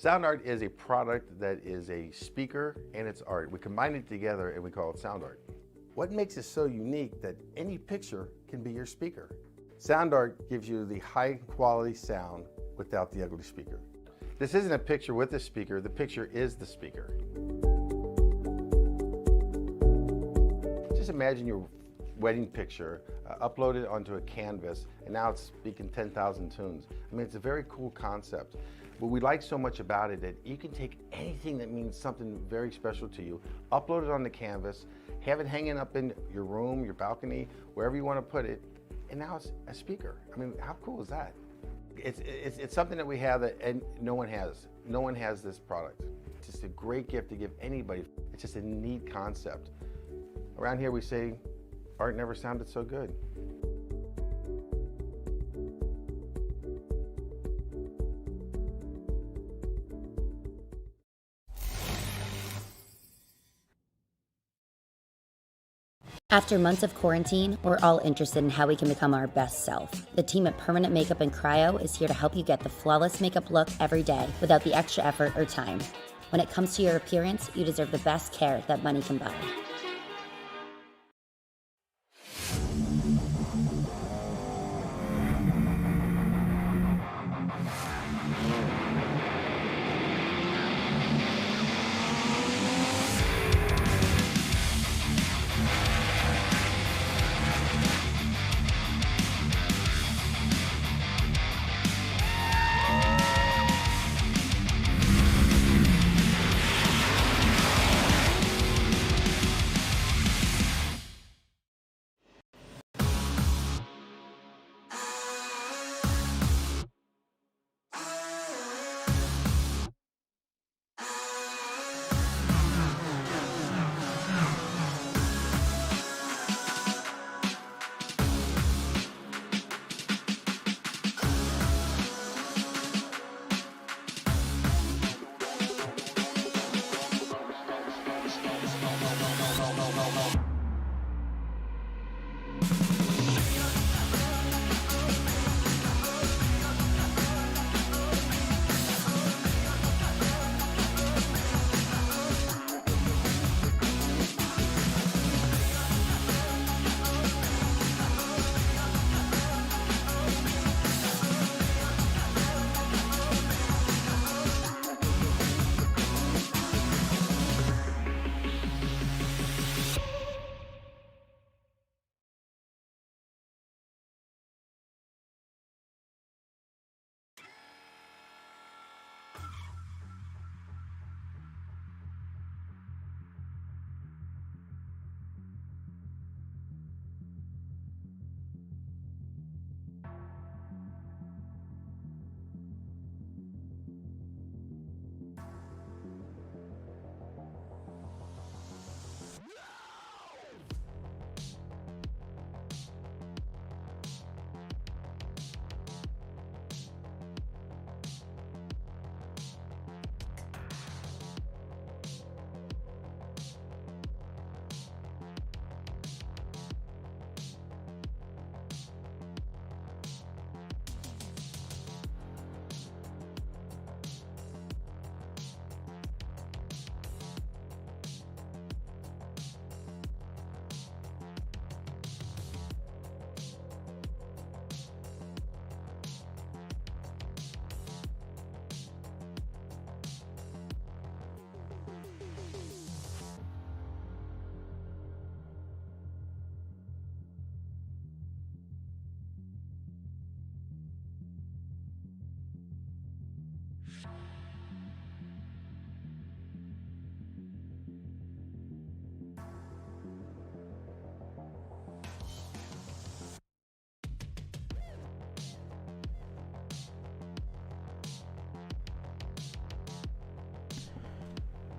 Sound art is a product that is a speaker and it's art. We combine it together and we call it sound art. What makes it so unique that any picture can be your speaker? Sound art gives you the high quality sound without the ugly speaker. This isn't a picture with a speaker, the picture is the speaker. Just imagine your wedding picture uploaded onto a canvas and now it's speaking 10,000 tunes. I mean, it's a very cool concept. What we like so much about it that you can take anything that means something very special to you, upload it on the canvas, have it hanging up in your room, your balcony, wherever you want to put it, and now it's a speaker. I mean, how cool is that? It's something that we have that and no one has. No one has this product. It's just a great gift to give anybody. It's just a neat concept. Around here we say, art never sounded so good. After months of quarantine, we're all interested in how we can become our best self. The team at Permanent Makeup and Cryo is here to help you get the flawless makeup look every day without the extra effort or time. When it comes to your appearance, you deserve the best care that money can buy.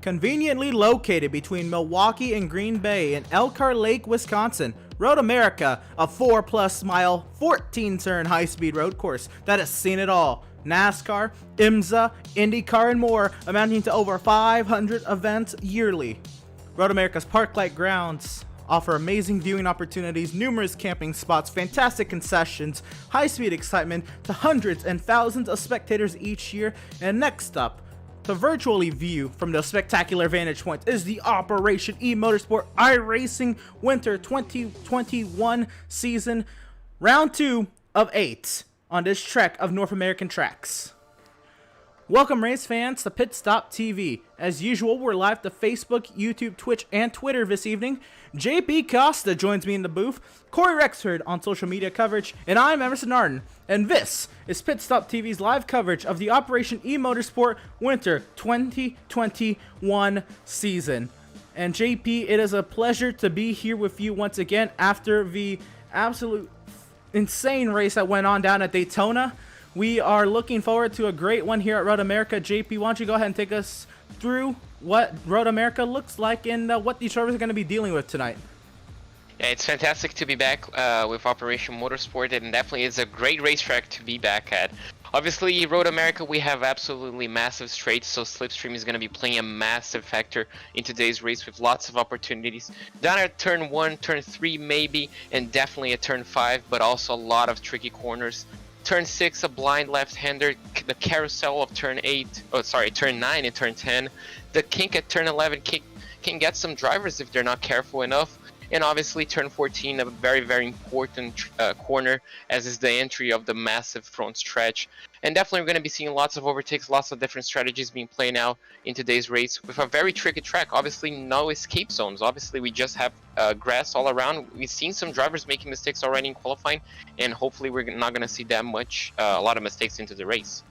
Conveniently located between Milwaukee and Green Bay in Elkhart Lake, Wisconsin, Road America, a 4+ mile, 14-turn high-speed road course that has seen it all. NASCAR, IMSA, IndyCar, and more, amounting to over 500 events yearly. Road America's park-like grounds offer amazing viewing opportunities, numerous camping spots, fantastic concessions, high-speed excitement to hundreds and thousands of spectators each year, and next up, to virtually view from those spectacular vantage points is the Operation eMotorsport iRacing Winter 2021 season, round 2 of 8 on this trek of North American tracks. Welcome race fans to Pit Stop TV. As usual, we're live to Facebook, YouTube, Twitch, and Twitter this evening. JP Costa joins me in the booth, Corey Rexford on social media coverage, and I'm Emerson Arden. And this is Pit Stop TV's live coverage of the Operation eMotorsport Winter 2021 season. And JP, it is a pleasure to be here with you once again after the absolute insane race that went on down at Daytona. We are looking forward to a great one here at Road America. JP, why don't you go ahead and take us through what Road America looks like and what these drivers are going to be dealing with tonight. Yeah, it's fantastic to be back with Operation Motorsport, and definitely is a great racetrack to be back at. Obviously, Road America, we have absolutely massive straights, so slipstream is going to be playing a massive factor in today's race with lots of opportunities. Down at turn 1, turn 3 maybe, and definitely at turn 5, but also a lot of tricky corners. Turn 6, a blind left-hander, the carousel of turn 9 and turn 10. The kink at turn 11 can get some drivers if they're not careful enough. And obviously turn 14, a very, very important corner, as is the entry of the massive front stretch. And definitely we're going to be seeing lots of overtakes, lots of different strategies being played out in today's race with a very tricky track. Obviously no escape zones. Obviously we just have grass all around. We've seen some drivers making mistakes already in qualifying, and hopefully we're not going to see that much, a lot of mistakes into the race.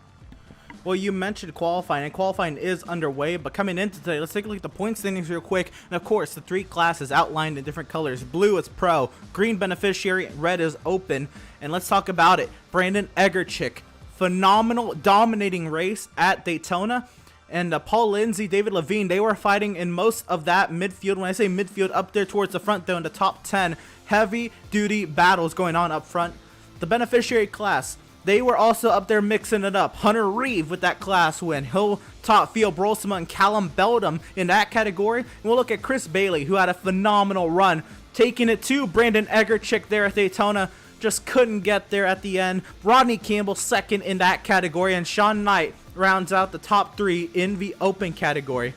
Well, you mentioned qualifying, and qualifying is underway, but coming into today, let's take a look at the point standings real quick. And of course, the three classes outlined in different colors. Blue is pro, green beneficiary, red is open. And let's talk about it. Brandon Egerchik, phenomenal, dominating race at Daytona. And Paul Lindsay, David Levine, they were fighting in most of that midfield. When I say midfield, up there towards the front, though, in the top 10, heavy-duty battles going on up front. The beneficiary class, they were also up there mixing it up. Hunter Reeve with that class win. He'll top Theo Brolsma and Callum Beldam in that category. And we'll look at Chris Bailey, who had a phenomenal run, taking it to Brandon Egerchik there at Daytona. Just couldn't get there at the end. Rodney Campbell second in that category. And Sean Knight rounds out the top 3 in the open category.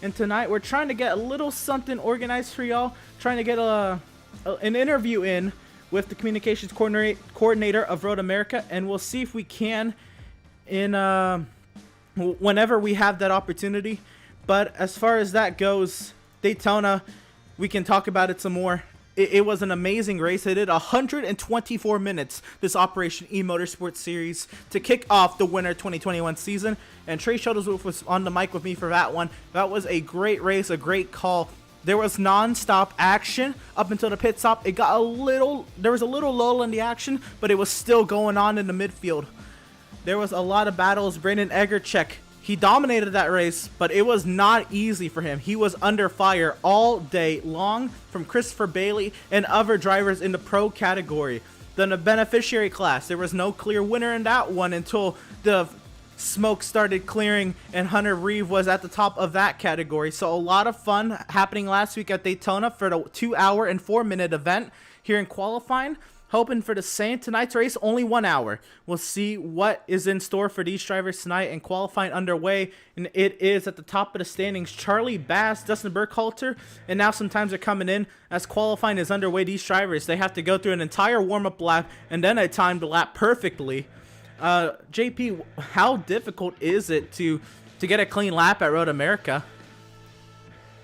And tonight we're trying to get a little something organized for y'all. Trying to get an interview in with the communications coordinator of Road America, and we'll see if we can whenever we have that opportunity. But as far as that goes, Daytona, we can talk about it some more. It was an amazing race. They did 124 minutes, this Operation eMotorsport series, to kick off the Winter 2021 season, and Trey Shuttlesworth was on the mic with me for that one. That was a great race, a great call. There was non-stop action up until the pit stop. There was a little lull in the action, but it was still going on in the midfield. There was a lot of battles. Brandon Egerchik, he dominated that race, but it was not easy for him. He was under fire all day long from Christopher Bailey and other drivers in the pro category. Then the beneficiary class, there was no clear winner in that one until the smoke started clearing and Hunter Reeve was at the top of that category. So a lot of fun happening last week at Daytona for the 2-hour and 4-minute event here in qualifying. Hoping for the same. Tonight's race, only 1 hour. We'll see what is in store for these drivers tonight, and qualifying underway. And it is at the top of the standings. Charlie Bass, Dustin Burkhalter, and now some times are coming in as qualifying is underway. These drivers, they have to go through an entire warm-up lap and then a timed lap perfectly. JP, how difficult is it to get a clean lap at Road America?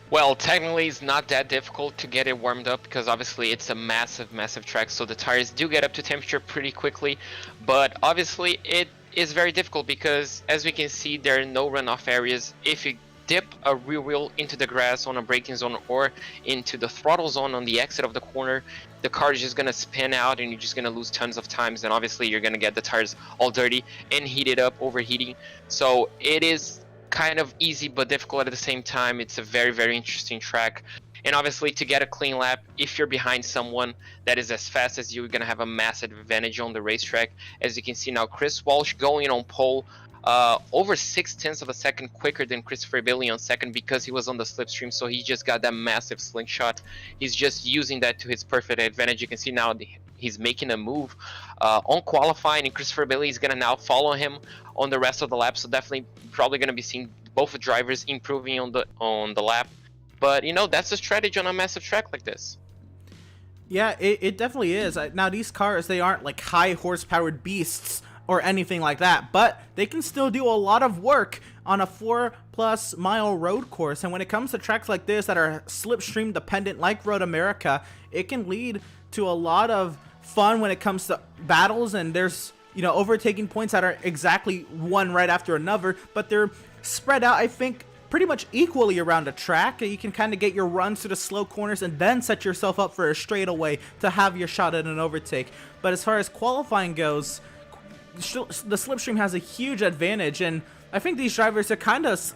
Well, technically it's not that difficult to get it warmed up because obviously it's a massive track, so the tires do get up to temperature pretty quickly. But obviously it is very difficult because, as we can see, there are no runoff areas. If you dip a rear wheel into the grass on a braking zone or into the throttle zone on the exit of the corner, the car is just going to spin out and you're just going to lose tons of times, and obviously you're going to get the tires all dirty and heated up, overheating. So it is kind of easy but difficult at the same time. It's a very interesting track, and obviously to get a clean lap, if you're behind someone that is as fast as you, you're going to have a massive advantage on the racetrack. As you can see now, Chris Walsh going on pole, over 0.6 of a second quicker than Christopher Bailey on second because he was on the slipstream, so he just got that massive slingshot. He's just using that to his perfect advantage. You can see now he's making a move on qualifying, and Christopher Bailey is gonna now follow him on the rest of the lap. So definitely, probably gonna be seeing both drivers improving on the lap. But that's the strategy on a massive track like this. Yeah, it definitely is. Now, these cars, they aren't like high horsepowered beasts or anything like that, but they can still do a lot of work on a 4+ mile road course. And when it comes to tracks like this that are slipstream dependent like Road America, it can lead to a lot of fun when it comes to battles, and there's overtaking points that are exactly one right after another, but they're spread out, I think, pretty much equally around the track. You can kind of get your runs to the slow corners and then set yourself up for a straightaway to have your shot at an overtake. But as far as qualifying goes, the slipstream has a huge advantage, and I think these drivers are kind of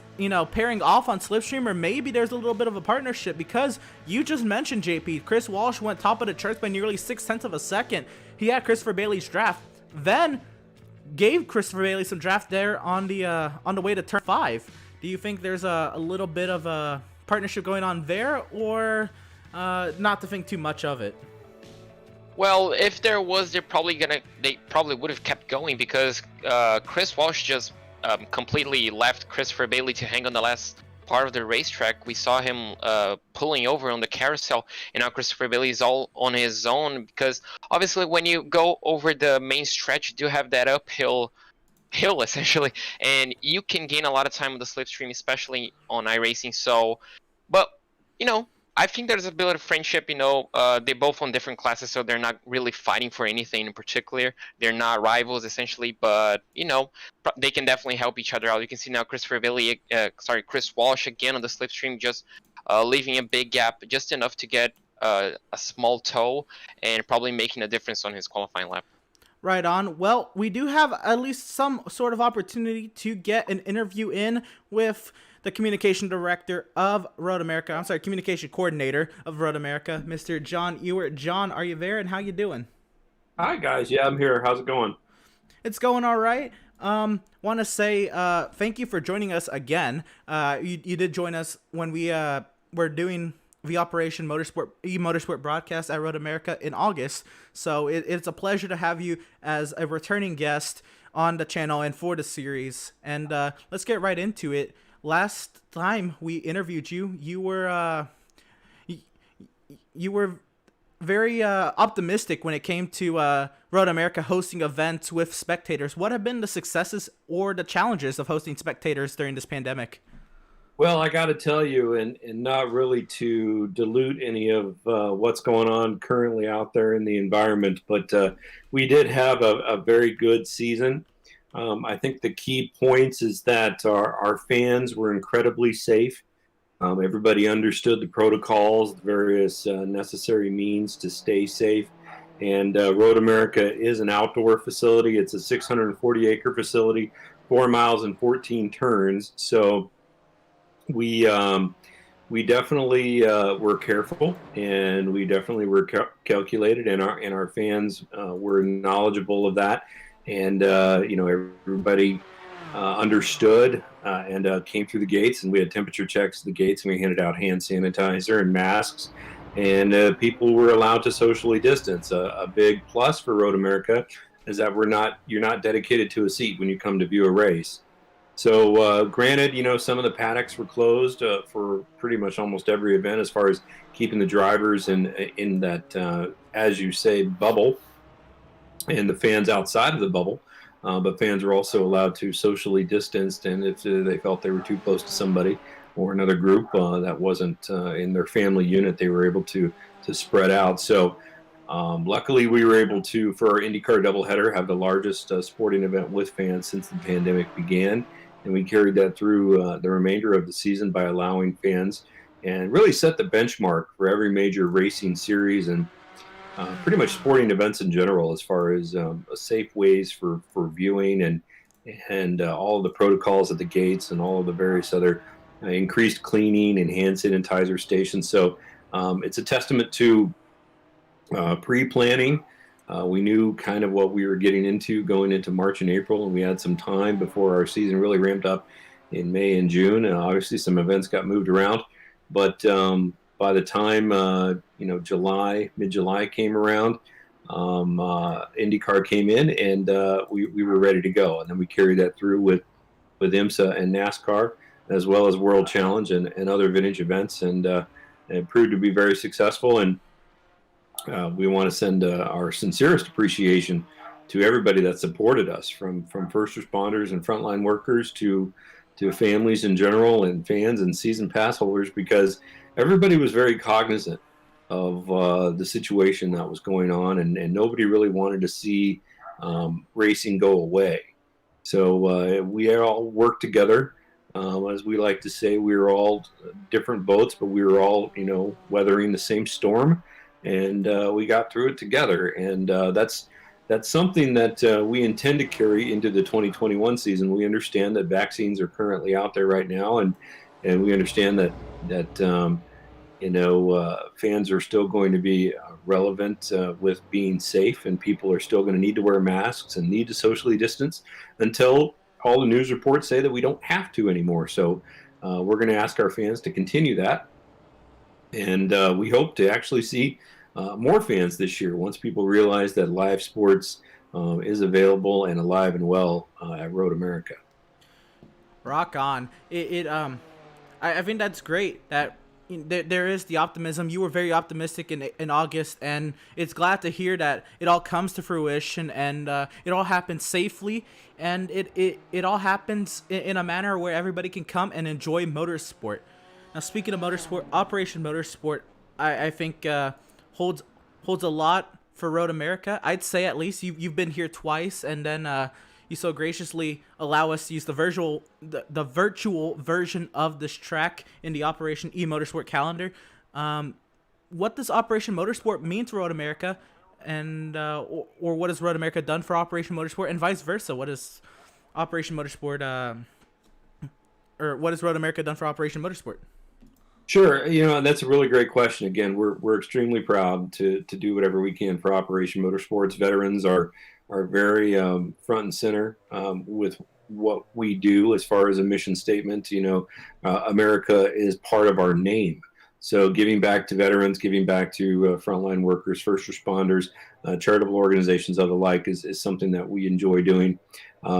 pairing off on slipstream, or maybe there's a little bit of a partnership, because you just mentioned, JP, Chris Walsh went top of the charts by nearly 0.6 of a second. He had Christopher Bailey's draft, then gave Christopher Bailey some draft there on the way to turn 5. Do you think there's a little bit of a partnership going on there, or not to think too much of it? Well, if there was, they probably would have kept going, because Chris Walsh just completely left Christopher Bailey to hang on the last part of the racetrack. We saw him pulling over on the carousel, and now Christopher Bailey is all on his own, because obviously when you go over the main stretch, you do have that uphill essentially, and you can gain a lot of time on the slipstream, especially on iRacing. So, but I think there's a bit of friendship. They're both on different classes, so they're not really fighting for anything in particular. They're not rivals essentially, but they can definitely help each other out. You can see now Chris Walsh again on the slipstream, just leaving a big gap, just enough to get a small tow, and probably making a difference on his qualifying lap. Right on. Well, we do have at least some sort of opportunity to get an interview in with the communication director of Road America. I'm sorry, communication coordinator of Road America, Mr. John Ewert. John, are you there, and how you doing? Hi, guys. Yeah, I'm here. How's it going? It's going all right. Want to say thank you for joining us again. You did join us when we were doing the Operation Motorsport eMotorsport broadcast at Road America in August. So it's a pleasure to have you as a returning guest on the channel and for the series. And let's get right into it. Last time we interviewed you, you were very optimistic when it came to Road America hosting events with spectators. What have been the successes or the challenges of hosting spectators during this pandemic? Well, I got to tell you, and not really to dilute any of what's going on currently out there in the environment, but we did have a very good season. I think the key points is that our fans were incredibly safe. Everybody understood the protocols, the various necessary means to stay safe. And Road America is an outdoor facility. It's a 640-acre facility, 4 miles and 14 turns. So we definitely were careful, and we definitely were calculated, and our fans were knowledgeable of that, and everybody understood and came through the gates, and we had temperature checks at the gates, and we handed out hand sanitizer and masks, and people were allowed to socially distance. A big plus for Road America is that you're not dedicated to a seat when you come to view a race. So granted, some of the paddocks were closed for pretty much almost every event, as far as keeping the drivers in that, as you say, bubble, and the fans outside of the bubble. But fans were also allowed to socially distance, and if they felt they were too close to somebody or another group that wasn't in their family unit, they were able to spread out. So luckily, we were able to, for our IndyCar doubleheader, have the largest sporting event with fans since the pandemic began. And we carried that through the remainder of the season by allowing fans, and really set the benchmark for every major racing series and pretty much sporting events in general, as far as safe ways for viewing and all of the protocols at the gates and all of the various other increased cleaning and hand sanitizer stations. So it's a testament to pre-planning. We knew kind of what we were getting into going into March and April, and we had some time before our season really ramped up in May and June. And obviously some events got moved around, but by the time mid-July came around, IndyCar came in, and we were ready to go. And then we carried that through with IMSA and NASCAR, as well as World Challenge and other vintage events, and it proved to be very successful. And we want to send our sincerest appreciation to everybody that supported us, from first responders and frontline workers to families in general, and fans and season pass holders, because everybody was very cognizant of the situation that was going on, and nobody really wanted to see racing go away. So we all worked together. As we like to say, we were all different boats, but we were all, weathering the same storm, and we got through it together. And that's something that we intend to carry into the 2021 season. We understand that vaccines are currently out there right now, and we understand that fans are still going to be relevant with being safe, and people are still going to need to wear masks and need to socially distance until all the news reports say that we don't have to anymore. So we're going to ask our fans to continue that, and we hope to actually see more fans this year once people realize that live sports is available and alive and well at Road America. Rock on. I think that's great that there is the optimism. You were very optimistic in August, and it's glad to hear that it all comes to fruition, and it all happens safely, and it all happens in a manner where everybody can come and enjoy motorsport. Now, speaking of motorsport, Operation Motorsport, I think holds a lot for Road America. I'd say at least you've been here twice, and then you so graciously allow us to use the virtual version of this track in the Operation eMotorsport calendar. What does Operation Motorsport mean to Road America, and or what has Road America done for Operation Motorsport, and vice versa? What is Operation Motorsport, or what has Road America done for Operation Motorsport? Sure, that's a really great question. Again, we're extremely proud to do whatever we can for Operation Motorsports. Veterans are very front and center with what we do as far as a mission statement. America is part of our name. So giving back to veterans, giving back to frontline workers, first responders, charitable organizations of the like is something that we enjoy doing.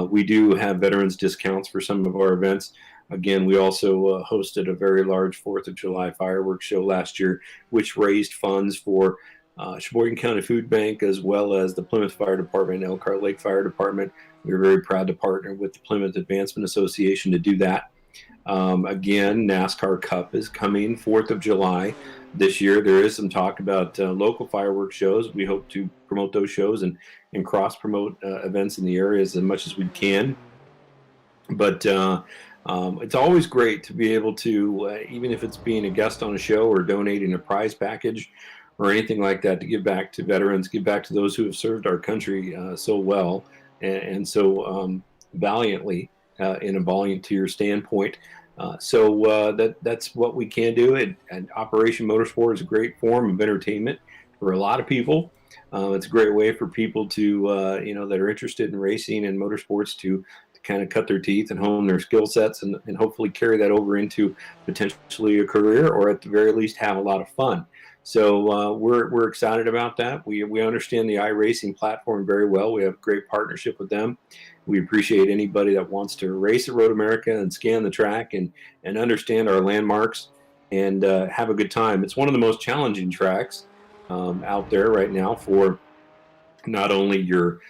We do have veterans discounts for some of our events. Again, we also hosted a very large 4th of July fireworks show last year, which raised funds for Sheboygan County Food Bank, as well as the Plymouth Fire Department and Elkhart Lake Fire Department. We were very proud to partner with the Plymouth Advancement Association to do that. Again, NASCAR Cup is coming 4th of July this year. There is some talk about local fireworks shows. We hope to promote those shows and cross-promote events in the areas as much as we can. But it's always great to be able to, even if it's being a guest on a show or donating a prize package or anything like that, to give back to veterans, give back to those who have served our country so well and so valiantly in a volunteer standpoint. So that's what we can do. And Operation Motorsport is a great form of entertainment for a lot of people. It's a great way for people to, that are interested in racing and motorsports to kind of cut their teeth and hone their skill sets and hopefully carry that over into potentially a career, or at the very least have a lot of fun. So we're excited about that. We understand the iRacing platform very well. We have a great partnership with them. We appreciate anybody that wants to race at Road America and scan the track and understand our landmarks and have a good time. It's one of the most challenging tracks out there right now for not only your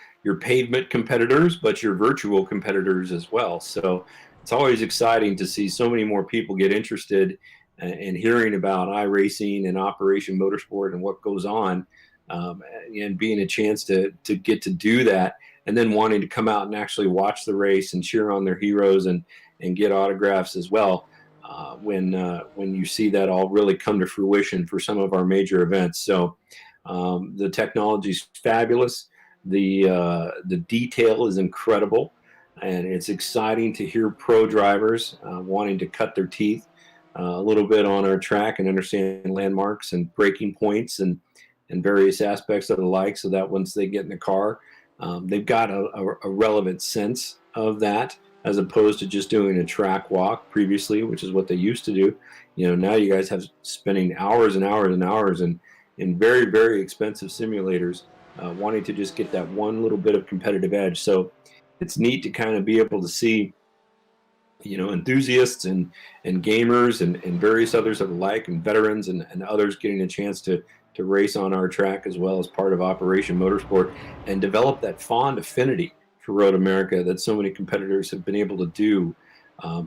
pavement competitors, but your virtual competitors as well. So it's always exciting to see so many more people get interested in hearing about iRacing and Operation Motorsport and what goes on, and being a chance to get to do that, and then wanting to come out and actually watch the race and cheer on their heroes and get autographs as well. When you see that all really come to fruition for some of our major events. So the technology is fabulous. The detail is incredible, and it's exciting to hear pro drivers wanting to cut their teeth a little bit on our track and understand landmarks and braking points and various aspects of the like, so that once they get in the car, they've got a relevant sense of that, as opposed to just doing a track walk previously, which is what they used to do. Now you guys have spending hours and hours and hours in very, very expensive simulators wanting to just get that one little bit of competitive edge. So it's neat to kind of be able to see, enthusiasts and gamers and various others alike, and veterans and others getting a chance to race on our track as well as part of Operation Motorsport, and develop that fond affinity for Road America that so many competitors have been able to do,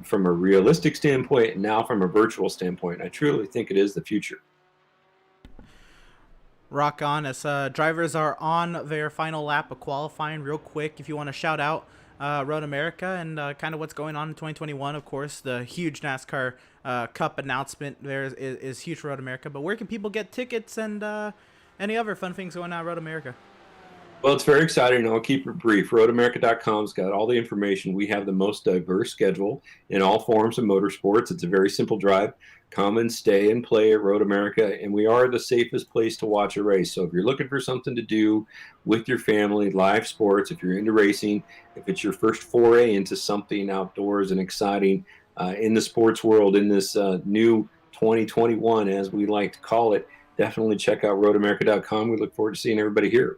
from a realistic standpoint and now from a virtual standpoint. I truly think it is the future. Rock on. As drivers are on their final lap of qualifying, real quick, if you want to shout out Road America and kind of what's going on in 2021, of course, the huge NASCAR Cup announcement there is huge for Road America. But where can people get tickets and any other fun things going on at Road America? Well, it's very exciting, and I'll keep it brief. RoadAmerica.com's got all the information. We have the most diverse schedule in all forms of motorsports. It's a very simple drive. Come and stay and play at Road America, and we are the safest place to watch a race. So if you're looking for something to do with your family, live sports, if you're into racing, if it's your first foray into something outdoors and exciting in the sports world in this new 2021, as we like to call it, definitely check out RoadAmerica.com. We look forward to seeing everybody here.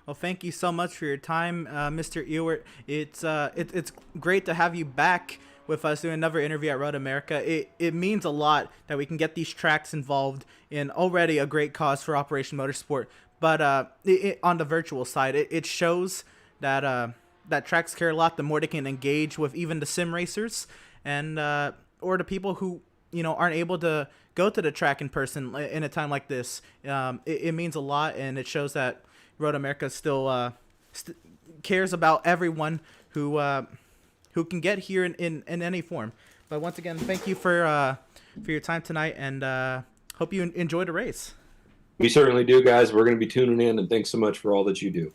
Well, thank you so much for your time, Mr. Ewert. It's great to have you back with us doing another interview at Road America. It means a lot that we can get these tracks involved in already a great cause for Operation Motorsport. But on the virtual side, it shows that that tracks care a lot. The more they can engage with even the sim racers and or the people who aren't able to go to the track in person in a time like this, it means a lot, and it shows that Road America still cares about everyone who can get here in any form. But once again, thank you for your time tonight, and hope you enjoy the race. We certainly do, guys. We're going to be tuning in, and thanks so much for all that you do.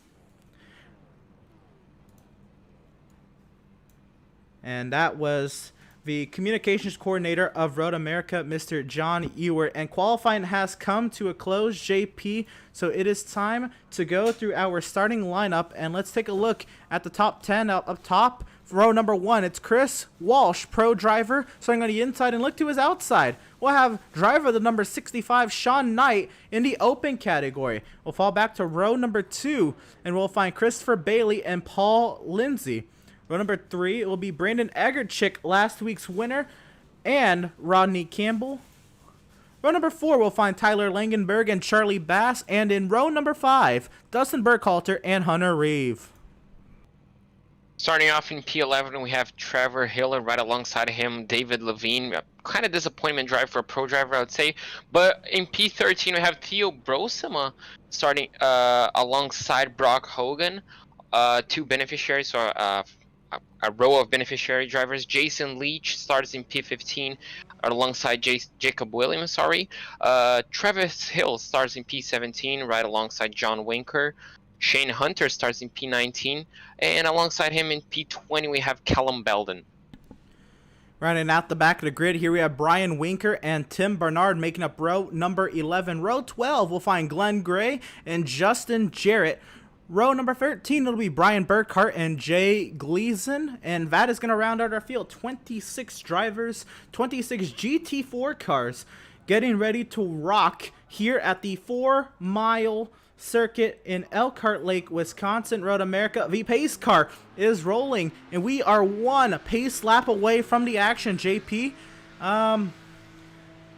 And that was the communications coordinator of Road America, Mr. John Ewert. And qualifying has come to a close, JP. So it is time to go through our starting lineup. And let's take a look at the top 10 up top. Row number 1, it's Chris Walsh, pro driver, starting on the inside, and look to his outside. We'll have driver the number 65, Sean Knight, in the open category. We'll fall back to row number 2, and we'll find Christopher Bailey and Paul Lindsay. Row number 3, it will be Brandon Egerchik, last week's winner, and Rodney Campbell. Row number 4, we'll find Tyler Langenberg and Charlie Bass. And in row number 5, Dustin Burkhalter and Hunter Reeve. Starting off in P11, we have Trevor Hiller right alongside him, David Levine. Kind of disappointment drive for a pro driver, I would say. But in P13, we have Theo Brosema starting alongside Brock Hogan. Two beneficiaries, so a row of beneficiary drivers. Jason Leach starts in P15 alongside Jacob Williams. Travis Hill starts in P17 right alongside John Winker. Shane Hunter starts in P19, and alongside him in P20 we have Callum Belden. Running out the back of the grid, here we have Brian Winker and Tim Bernard making up row number 11. Row 12, we'll find Glenn Gray and Justin Jarrett. Row number 13, it'll be Brian Burkhart and Jay Gleason. And that is going to round out our field. 26 drivers, 26 GT4 cars getting ready to rock here at the 4-mile circuit in Elkhart Lake, Wisconsin. Road America, the pace car is rolling, and we are one pace lap away from the action. JP,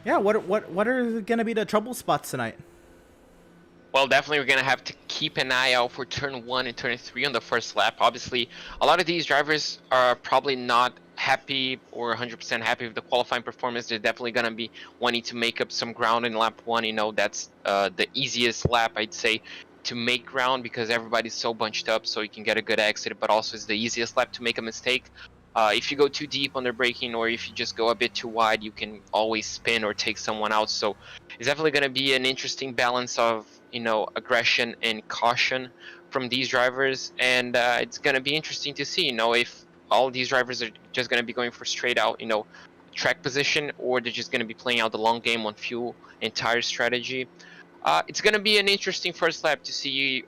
yeah, what are going to be the trouble spots tonight? Well, definitely we're going to have to keep an eye out for turn 1 and turn 3 on the first lap. Obviously, a lot of these drivers are probably not happy or 100% happy with the qualifying performance. They're definitely going to be wanting to make up some ground in lap 1. That's the easiest lap, I'd say, to make ground because everybody's so bunched up, so you can get a good exit, but also it's the easiest lap to make a mistake. If you go too deep on the braking, or if you just go a bit too wide, you can always spin or take someone out. So it's definitely going to be an interesting balance of aggression and caution from these drivers, and it's going to be interesting to see if all these drivers are just going to be going for straight out track position, or they're just going to be playing out the long game on fuel and tire strategy. It's going to be an interesting first lap to see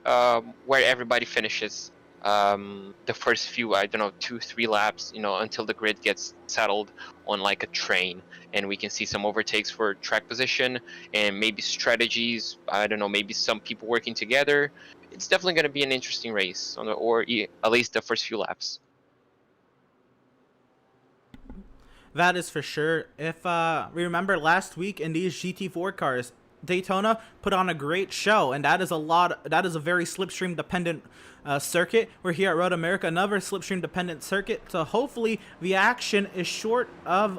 where everybody finishes. the first few, I don't know, 2-3 laps, until the grid gets settled on like a train, and we can see some overtakes for track position and maybe strategies. I don't know, maybe some people working together. It's definitely going to be an interesting race, at least the first few laps. That is for sure. If we remember last week in these GT4 cars, Daytona put on a great show, and that is a very slipstream dependent circuit. We're here at Road America, another slipstream dependent circuit, so hopefully the action is short of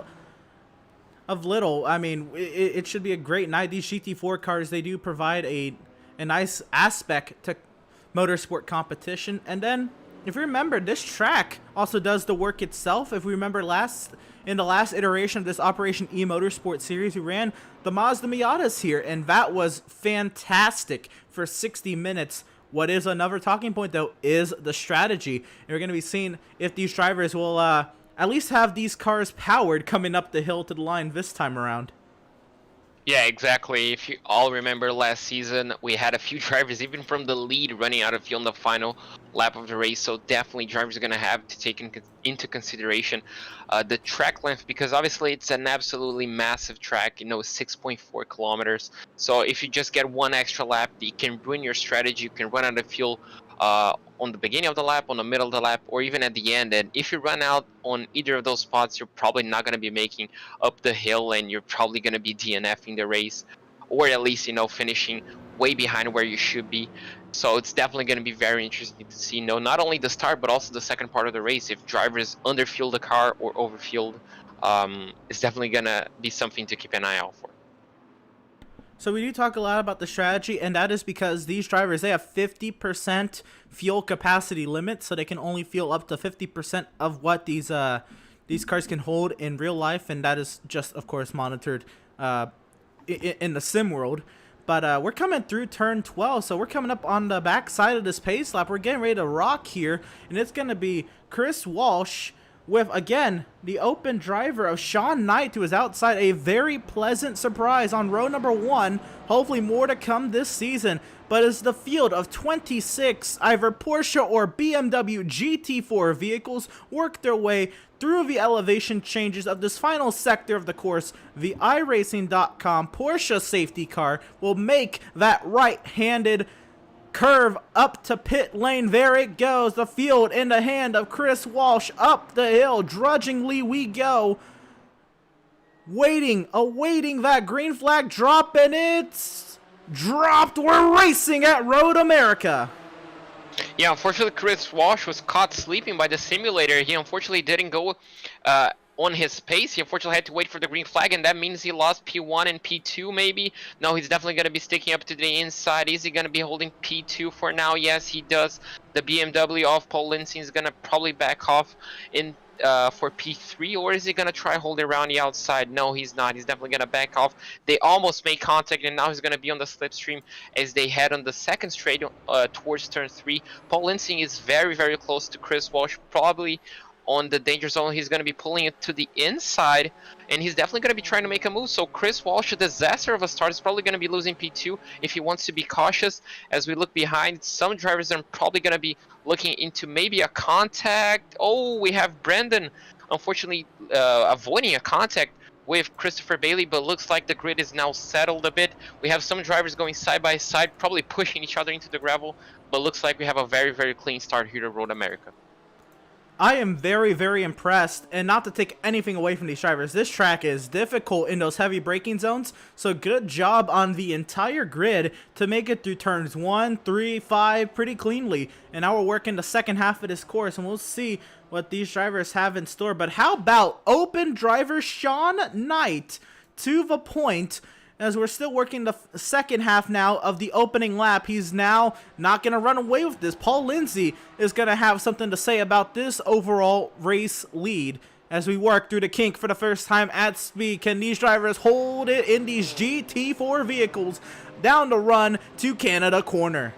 little. I mean, it should be a great night. These GT4 cars, they do provide a nice aspect to motorsport competition. And then, if you remember, this track also does the work itself. If we remember in the last iteration of this Operation eMotorsport series, we ran the Mazda Miatas here, and that was fantastic for 60 minutes. What is another talking point, though, is the strategy. And we're going to be seeing if these drivers will at least have these cars powered coming up the hill to the line this time around. Yeah, exactly. If you all remember last season, we had a few drivers, even from the lead, running out of fuel in the final lap of the race. So definitely drivers are going to have to take into consideration the track length, because obviously it's an absolutely massive track, 6.4 kilometers. So if you just get one extra lap, it can ruin your strategy. You can run out of fuel on the beginning of the lap, on the middle of the lap, or even at the end. And if you run out on either of those spots, you're probably not going to be making up the hill, and you're probably going to be DNFing the race, or at least, finishing way behind where you should be. So it's definitely going to be very interesting to see, not only the start, but also the second part of the race. If drivers underfuel the car or overfueled, it's definitely going to be something to keep an eye out for. So we do talk a lot about the strategy, and that is because these drivers, they have 50% fuel capacity limit, so they can only fuel up to 50% of what these cars can hold in real life, and that is just, of course, monitored in the sim world. But we're coming through turn 12, so we're coming up on the back side of this pace lap. We're getting ready to rock here, and it's going to be Chris Walsh with, again, the open driver of Sean Knight, who is outside. A very pleasant surprise on row number 1. Hopefully more to come this season. But as the field of 26 either Porsche or BMW GT4 vehicles work their way through the elevation changes of this final sector of the course, the iRacing.com Porsche safety car will make that right-handed curve up to pit lane. There it goes. The field in the hand of Chris Walsh. Up the hill, drudgingly we go. Awaiting that green flag drop, and it's dropped. We're racing at Road America. Yeah, unfortunately, Chris Walsh was caught sleeping by the simulator. He unfortunately didn't go on his pace. He unfortunately had to wait for the green flag, and that means he lost P1 and P2 maybe. No, he's definitely going to be sticking up to the inside. Is he going to be holding P2 for now? Yes, he does. The BMW of Paul Lindsay is going to probably back off in for P3, or is he going to try holding around the outside? No, he's not. He's definitely going to back off. They almost made contact, and now he's going to be on the slipstream as they head on the second straight towards turn 3. Paul Lindsay is very, very close to Chris Walsh, probably on the danger zone. He's going to be pulling it to the inside, and he's definitely going to be trying to make a move. So Chris Walsh, a disaster of a start, is probably going to be losing P2 if he wants to be cautious. As we look behind, some drivers are probably going to be looking into maybe a contact. Oh, we have Brandon unfortunately avoiding a contact with Christopher Bailey, but looks like the grid is now settled a bit. We have some drivers going side by side, probably pushing each other into the gravel, but looks like we have a very, very clean start here at Road America. I am very, very impressed, and not to take anything away from these drivers, this track is difficult in those heavy braking zones, so good job on the entire grid to make it through turns 1, 3, 5 pretty cleanly. And now we're working the second half of this course, and we'll see what these drivers have in store. But how about open driver Sean Knight to the point? As we're still working the second half now of the opening lap, he's now not going to run away with this. Paul Lindsay is going to have something to say about this overall race lead as we work through the kink for the first time at speed. Can these drivers hold it in these GT4 vehicles down the run to Canada corner?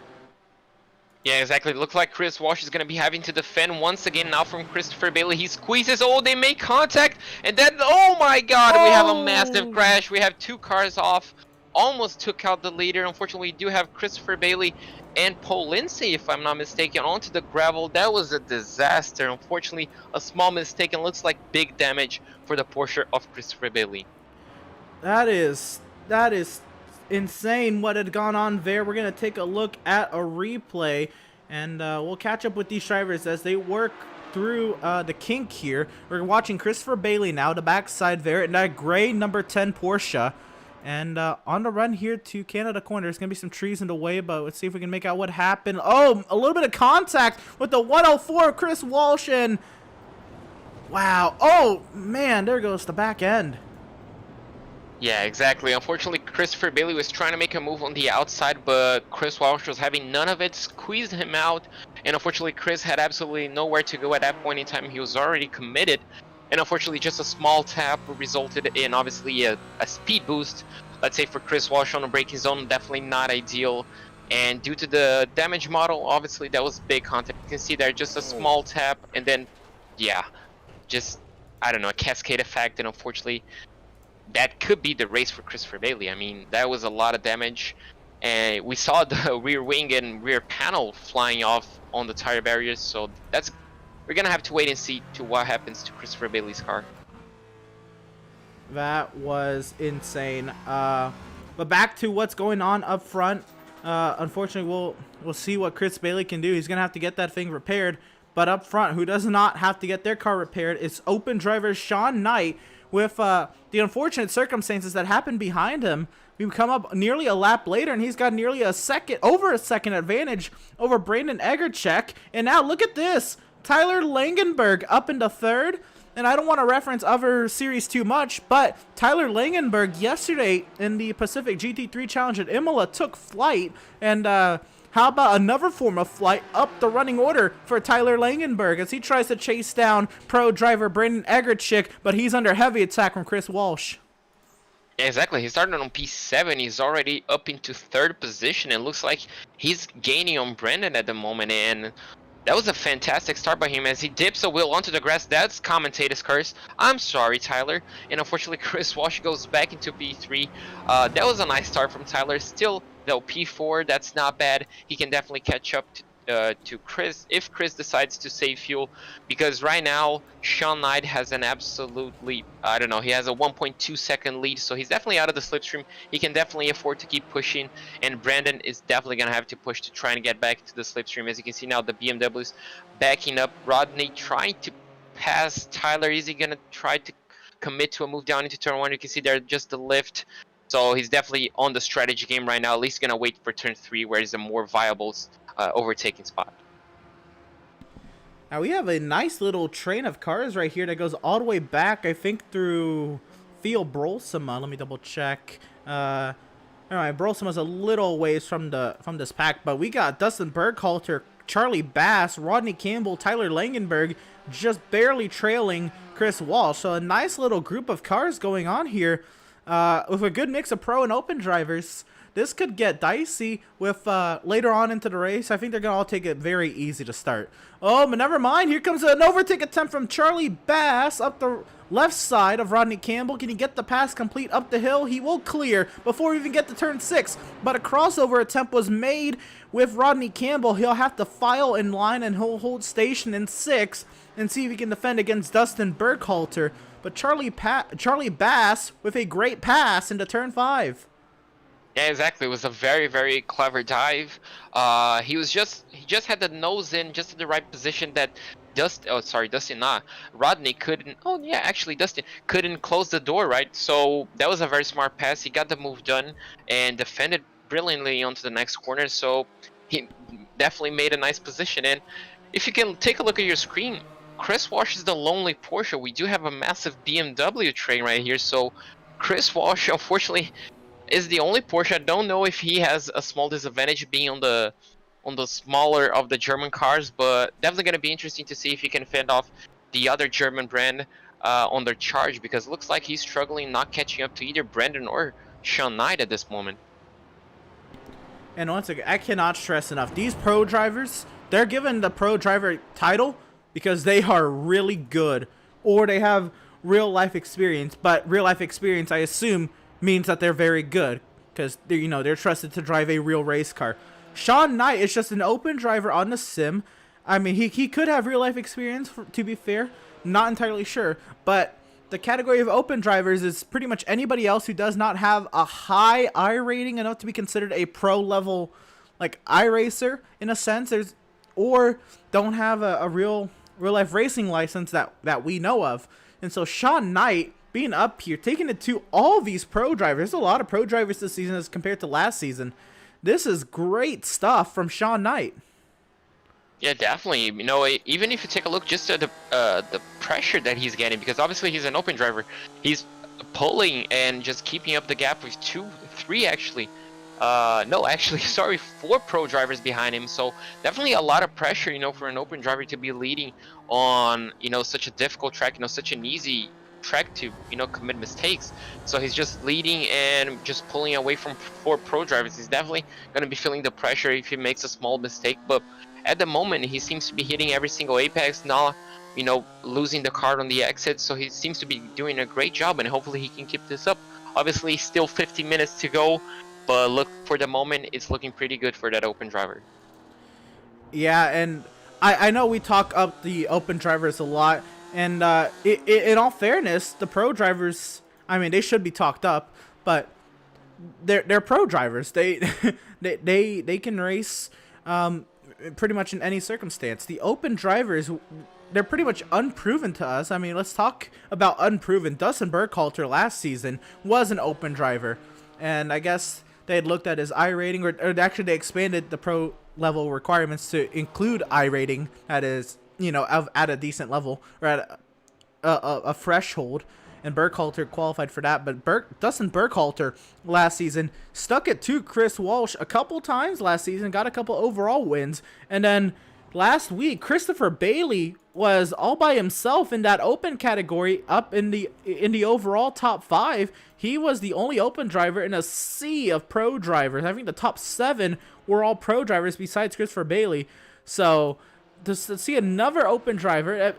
Yeah, exactly. It looks like Chris Walsh is going to be having to defend once again now from Christopher Bailey. He squeezes. Oh, they make contact. And then, oh my god, we have a massive crash. We have two cars off almost took out the leader. Unfortunately, we do have Christopher Bailey and Paul Lindsay, if I'm not mistaken, onto the gravel. That was a disaster. Unfortunately, a small mistake, and looks like big damage for the Porsche of Christopher Bailey. That is insane what had gone on there. We're going to take a look at a replay, and we'll catch up with these drivers as they work through the kink here. We're watching Christopher Bailey now, the backside there, in that gray number 10 Porsche. And on the run here to Canada Corner, there's going to be some trees in the way, but let's see if we can make out what happened. Oh, a little bit of contact with the 104 Chris Walsh, and wow. Oh, man, there goes the back end. Yeah, exactly. Unfortunately, Christopher Bailey was trying to make a move on the outside, but Chris Walsh was having none of it, squeezed him out, and unfortunately Chris had absolutely nowhere to go at that point in time. He was already committed, and unfortunately just a small tap resulted in obviously a speed boost, let's say, for Chris Walsh on the braking zone. Definitely not ideal, and due to the damage model, obviously that was big contact. You can see there just a small tap, and then, yeah, just, I don't know, a cascade effect, and unfortunately that could be the race for Christopher Bailey. I mean, that was a lot of damage, and we saw the rear wing and rear panel flying off on the tire barriers, so we're gonna have to wait and see to what happens to Christopher Bailey's car. That was insane. But back to what's going on up front. Unfortunately, we'll see what Chris Bailey can do. He's gonna have to get that thing repaired. But up front, who does not have to get their car repaired is Open driver Sean Knight. With the unfortunate circumstances that happened behind him, we come up nearly a lap later, and he's got nearly over a second advantage over Brandon Egerchek. And now look at this, Tyler Langenberg up into third. And I don't want to reference other series too much, but Tyler Langenberg yesterday in the Pacific GT3 Challenge at Imola took flight, and how about another form of flight up the running order for Tyler Langenberg as he tries to chase down pro driver Brandon Egerchik, but he's under heavy attack from Chris Walsh. Yeah, exactly. He started on P7. He's already up into third position. It looks like he's gaining on Brandon at the moment, and that was a fantastic start by him as he dips a wheel onto the grass. That's commentator's curse. I'm sorry, Tyler. And unfortunately, Chris Walsh goes back into P3. That was a nice start from Tyler. Still, though, P4, that's not bad. He can definitely catch up to Chris if Chris decides to save fuel, because right now Sean Knight has an absolutely, I don't know, he has a 1.2 second lead, so he's definitely out of the slipstream. He can definitely afford to keep pushing, and Brandon is definitely gonna have to push to try and get back to the slipstream. As you can see now, the BMW's backing up. Rodney trying to pass Tyler. Is he gonna try to commit to a move down into turn 1? You can see there just the lift, so he's definitely on the strategy game right now. At least gonna wait for turn 3, where is a more viable overtaking spot. Now we have a nice little train of cars right here that goes all the way back, I think, through Theo Brolsema. Let me double check. Alright, Brolsema's a little ways from this pack, but we got Dustin Berghalter, Charlie Bass, Rodney Campbell, Tyler Langenberg, just barely trailing Chris Walsh. So a nice little group of cars going on here, with a good mix of pro and open drivers. This could get dicey with later on into the race. I think they're going to all take it very easy to start. Oh, but never mind. Here comes an overtake attempt from Charlie Bass up the left side of Rodney Campbell. Can he get the pass complete up the hill? He will clear before we even get to turn 6. But a crossover attempt was made with Rodney Campbell. He'll have to file in line, and he'll hold station in 6 and see if he can defend against Dustin Berghalter. But Charlie Bass with a great pass into turn 5. Yeah, exactly. It was a very, very clever dive. He just had the nose in just in the right position that Rodney couldn't. Oh yeah, actually Dustin couldn't close the door, right? So that was a very smart pass. He got the move done and defended brilliantly onto the next corner. So he definitely made a nice position. And if you can take a look at your screen, Chris Walsh is the lonely Porsche. We do have a massive BMW train right here. So Chris Walsh, unfortunately, is the only Porsche. I don't know if he has a small disadvantage being on the smaller of the German cars, but definitely going to be interesting to see if he can fend off the other German brand on their charge, because it looks like he's struggling, not catching up to either Brandon or Sean Knight at this moment. And once again, I cannot stress enough, these pro drivers, they're given the pro driver title because they are really good, or they have real life experience. But real life experience, I assume, means that they're very good, because they're trusted to drive a real race car. Sean Knight is just an open driver on the sim. I mean, he could have real life experience, to be fair. Not entirely sure, but the category of open drivers is pretty much anybody else who does not have a high I rating enough to be considered a pro level like iRacer in a sense, or don't have a real life racing license that we know of. And so Sean Knight being up here, taking it to all these pro drivers. There's a lot of pro drivers this season as compared to last season. This is great stuff from Sean Knight. Yeah, definitely. Even if you take a look just at the pressure that he's getting, because obviously he's an open driver, he's pulling and just keeping up the gap with 3 actually. Sorry, 4 pro drivers behind him. So definitely a lot of pressure, for an open driver to be leading on, such a difficult track, such an easy track to, commit mistakes. So he's just leading and just pulling away from 4 pro drivers. He's definitely going to be feeling the pressure if he makes a small mistake, but at the moment he seems to be hitting every single apex, not losing the card on the exit. So he seems to be doing a great job, and hopefully he can keep this up. Obviously still 50 minutes to go, but look, for the moment it's looking pretty good for that open driver. Yeah, and I know we talk up the open drivers a lot, and in all fairness, the pro drivers, I mean, they should be talked up, but they're pro drivers. They they can race pretty much in any circumstance. The open drivers, they're pretty much unproven to us. I mean, let's talk about unproven. Dustin Burkhalter last season was an open driver, and I guess they had looked at his I rating, or actually they expanded the pro level requirements to include I rating, that is, at a decent level, or at a threshold, and Burkhalter qualified for that. But Dustin Burkhalter last season stuck it to Chris Walsh a couple times last season, got a couple overall wins, and then last week Christopher Bailey was all by himself in that open category, up in the overall top 5. He was the only open driver in a sea of pro drivers. I think the top 7 were all pro drivers besides Christopher Bailey. So to see another open driver,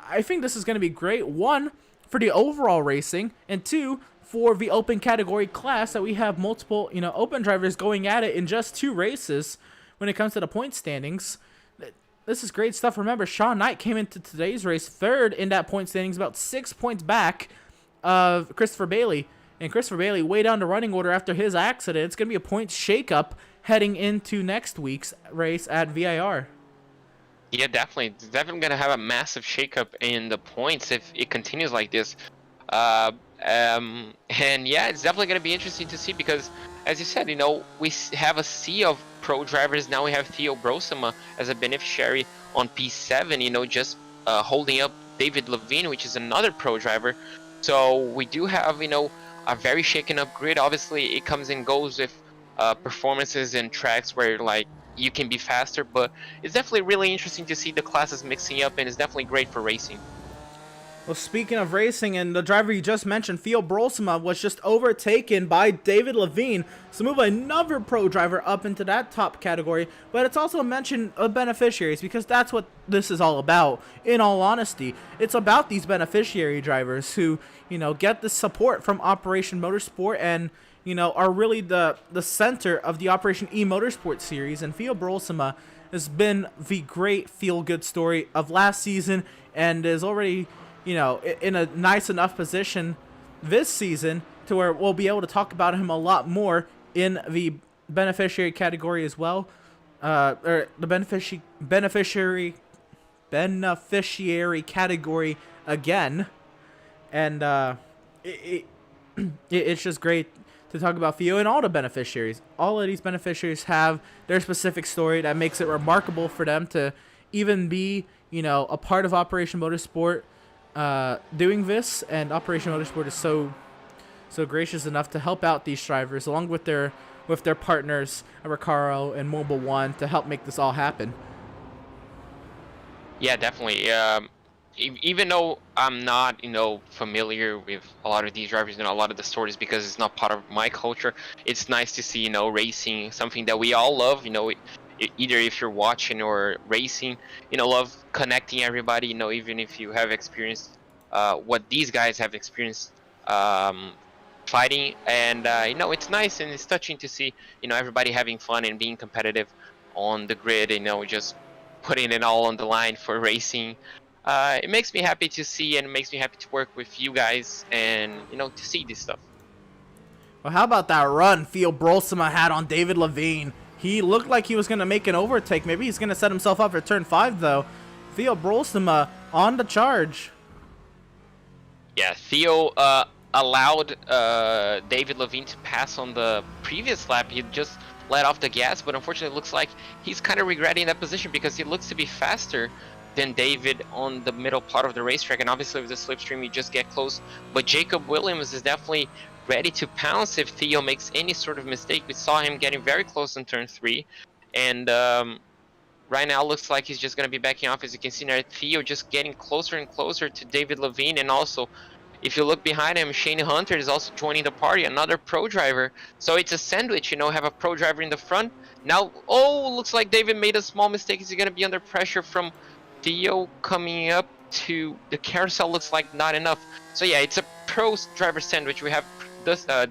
I think this is going to be great. 1, for the overall racing, and 2, for the open category class, that we have multiple, open drivers going at it in just 2 races when it comes to the point standings. This is great stuff. Remember, Sean Knight came into today's race 3rd in that point standings, about 6 points back of Christopher Bailey. And Christopher Bailey way down the running order after his accident. It's going to be a point shakeup heading into next week's race at VIR. Yeah, definitely. It's definitely going to have a massive shakeup in the points if it continues like this. And yeah, it's definitely going to be interesting to see, because, as you said, we have a sea of pro drivers. Now we have Theo Brosema as a beneficiary on P7, just holding up David Levine, which is another pro driver. So we do have, a very shaken up grid. Obviously, it comes and goes with performances and tracks where, like, you can be faster, but it's definitely really interesting to see the classes mixing up, and it's definitely great for racing. Well, speaking of racing, and the driver you just mentioned, Theo Brosema, was just overtaken by David Levine, so move another pro driver up into that top category. But it's also a mention of beneficiaries, because that's what this is all about. In all honesty, it's about these beneficiary drivers who, get the support from Operation Motorsport and, are really the center of the Operation eMotorsport series. And Theo Brosema has been the great feel-good story of last season, and is already, in a nice enough position this season to where we'll be able to talk about him a lot more in the beneficiary category as well, or the beneficiary category again. And it's just great to talk about Theo and all the beneficiaries. All of these beneficiaries have their specific story that makes it remarkable for them to even be, a part of Operation Motorsport doing this. And Operation Motorsport is so gracious enough to help out these drivers along with their partners, Recaro and Mobile One, to help make this all happen. Yeah, definitely. Even though I'm not, familiar with a lot of these drivers and a lot of the stories, because it's not part of my culture, it's nice to see, racing, something that we all love, either if you're watching or racing, love connecting everybody, even if you have experienced what these guys have experienced fighting, and it's nice and it's touching to see everybody having fun and being competitive on the grid, just putting it all on the line for racing. It makes me happy to see, and it makes me happy to work with you guys and to see this stuff. Well, how about that run Theo Brolsema had on David Levine? He looked like he was going to make an overtake. Maybe he's going to set himself up for turn 5, though. Theo Brolsema on the charge. Yeah, Theo allowed David Levine to pass on the previous lap. He just let off the gas, but unfortunately it looks like he's kind of regretting that position because he looks to be faster than David on the middle part of the racetrack, and obviously with the slipstream you just get close. But Jacob Williams is definitely ready to pounce if Theo makes any sort of mistake. We saw him getting very close in turn 3, and right now looks like he's just going to be backing off. As you can see now, Theo just getting closer and closer to David Levine, and also if you look behind him, Shane Hunter is also joining the party, another pro driver. So it's a sandwich, have a pro driver in the front. Now, looks like David made a small mistake. Is he going to be under pressure from Theo coming up to the carousel? Looks like not enough. So yeah, it's a pro driver sandwich. We have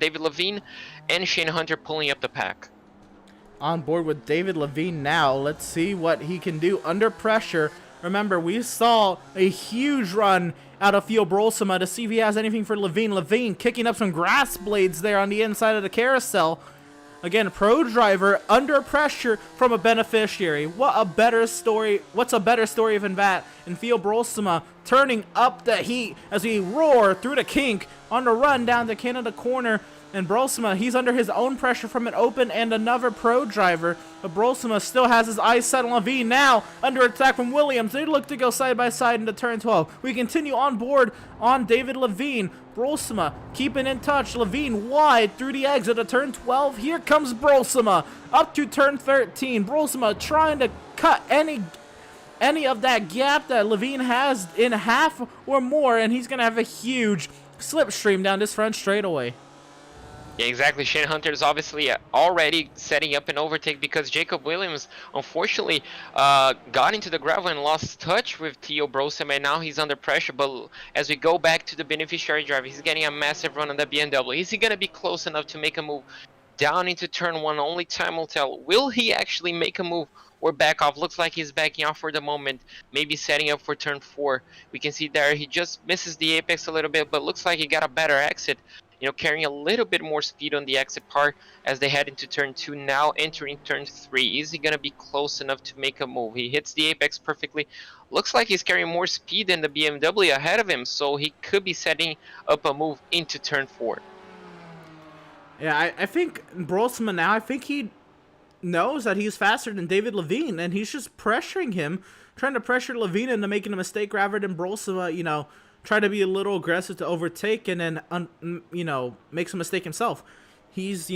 David Levine and Shane Hunter pulling up the pack. On board with David Levine now. Let's see what he can do under pressure. Remember, we saw a huge run out of Theo Brolsema to see if he has anything for Levine. Levine kicking up some grass blades there on the inside of the carousel. Again, pro driver under pressure from a beneficiary. What's a better story than that? And Theo Brolsema turning up the heat as we roar through the kink on the run down to Canada corner. And Brolsema, he's under his own pressure from an open and another pro driver. But Brolsema still has his eyes set on Levine. Now, under attack from Williams. They look to go side by side into turn 12. We continue on board on David Levine. Brolsema keeping in touch. Levine wide through the exit of turn 12. Here comes Brolsema up to turn 13. Brolsema trying to cut any of that gap that Levine has in half or more. And he's going to have a huge slipstream down this front straightaway. Yeah, exactly. Shane Hunter is obviously already setting up an overtake because Jacob Williams, unfortunately, got into the gravel and lost touch with Theo Brolsema, and now he's under pressure. But as we go back to the beneficiary driver, he's getting a massive run on the BMW. Is he going to be close enough to make a move down into turn 1? Only time will tell. Will he actually make a move or back off? Looks like he's backing off for the moment, maybe setting up for turn 4. We can see there he just misses the apex a little bit, but looks like he got a better exit. Carrying a little bit more speed on the exit part as they head into turn 2, now entering turn 3. Is he going to be close enough to make a move? He hits the apex perfectly. Looks like he's carrying more speed than the BMW ahead of him, so he could be setting up a move into turn 4. Yeah, I think Brolsema now, I think he knows that he's faster than David Levine, and he's just pressuring him, trying to pressure Levine into making a mistake rather than Brolsema, try to be a little aggressive to overtake and then, makes a mistake himself. He's,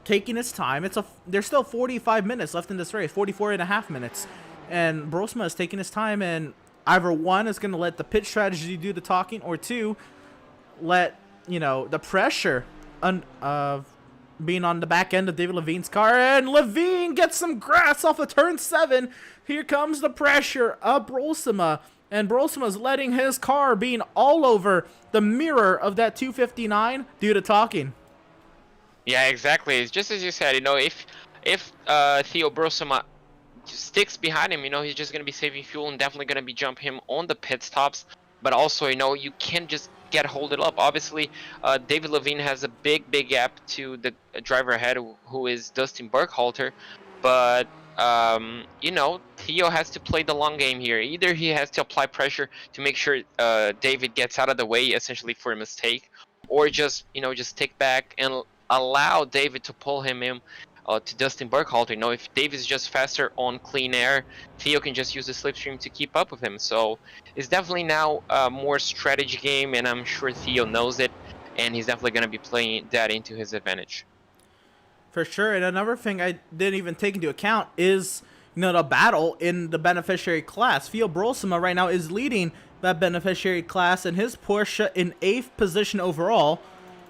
taking his time. There's still 45 minutes left in this race, 44 and a half minutes. And Brolsema is taking his time, and either one is going to let the pit strategy do the talking, or two, let, the pressure of being on the back end of David Levine's car. And Levine gets some grass off of turn 7. Here comes the pressure of Brolsema. And Brolsema's letting his car being all over the mirror of that 259 due to talking. Yeah, exactly. It's just as you said, if Theo Brolsema sticks behind him, he's just going to be saving fuel and definitely going to be jumping him on the pit stops. But also, you can't just get holded up. Obviously, David Levine has a big gap to the driver ahead, who is Dustin Burkhalter. But Theo has to play the long game here. Either he has to apply pressure to make sure David gets out of the way, essentially for a mistake, or just take back and allow David to pull him in to Dustin Burkhalter. If David's just faster on clean air, Theo can just use the slipstream to keep up with him. So it's definitely now a more strategy game, and I'm sure Theo knows it, and he's definitely going to be playing that into his advantage. For sure. And another thing I didn't even take into account is, the battle in the beneficiary class. Theo Brolsema right now is leading that beneficiary class in his Porsche in 8th position overall.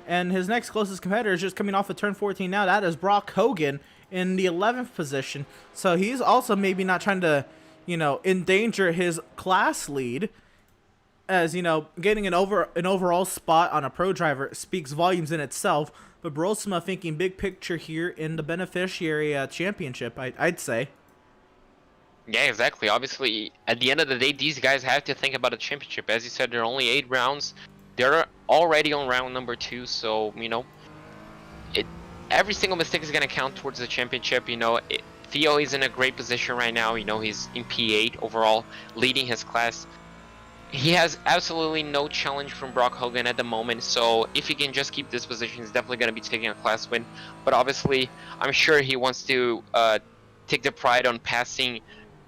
And his next closest competitor is just coming off of turn 14 now. That is Brock Hogan in the 11th position. So he's also maybe not trying to, endanger his class lead. as you know, getting an overall spot on a pro driver speaks volumes in itself. But Brosma thinking big picture here in the beneficiary championship, I'd say. Yeah, exactly. Obviously, at the end of the day, these guys have to think about a championship. As you said, there are only 8 rounds. They're already on round number 2, so every single mistake is going to count towards the championship. Theo is in a great position right now. He's in P8 overall, leading his class. He has absolutely no challenge from Brock Hogan at the moment, so if he can just keep this position, he's definitely going to be taking a class win. But obviously, I'm sure he wants to take the pride on passing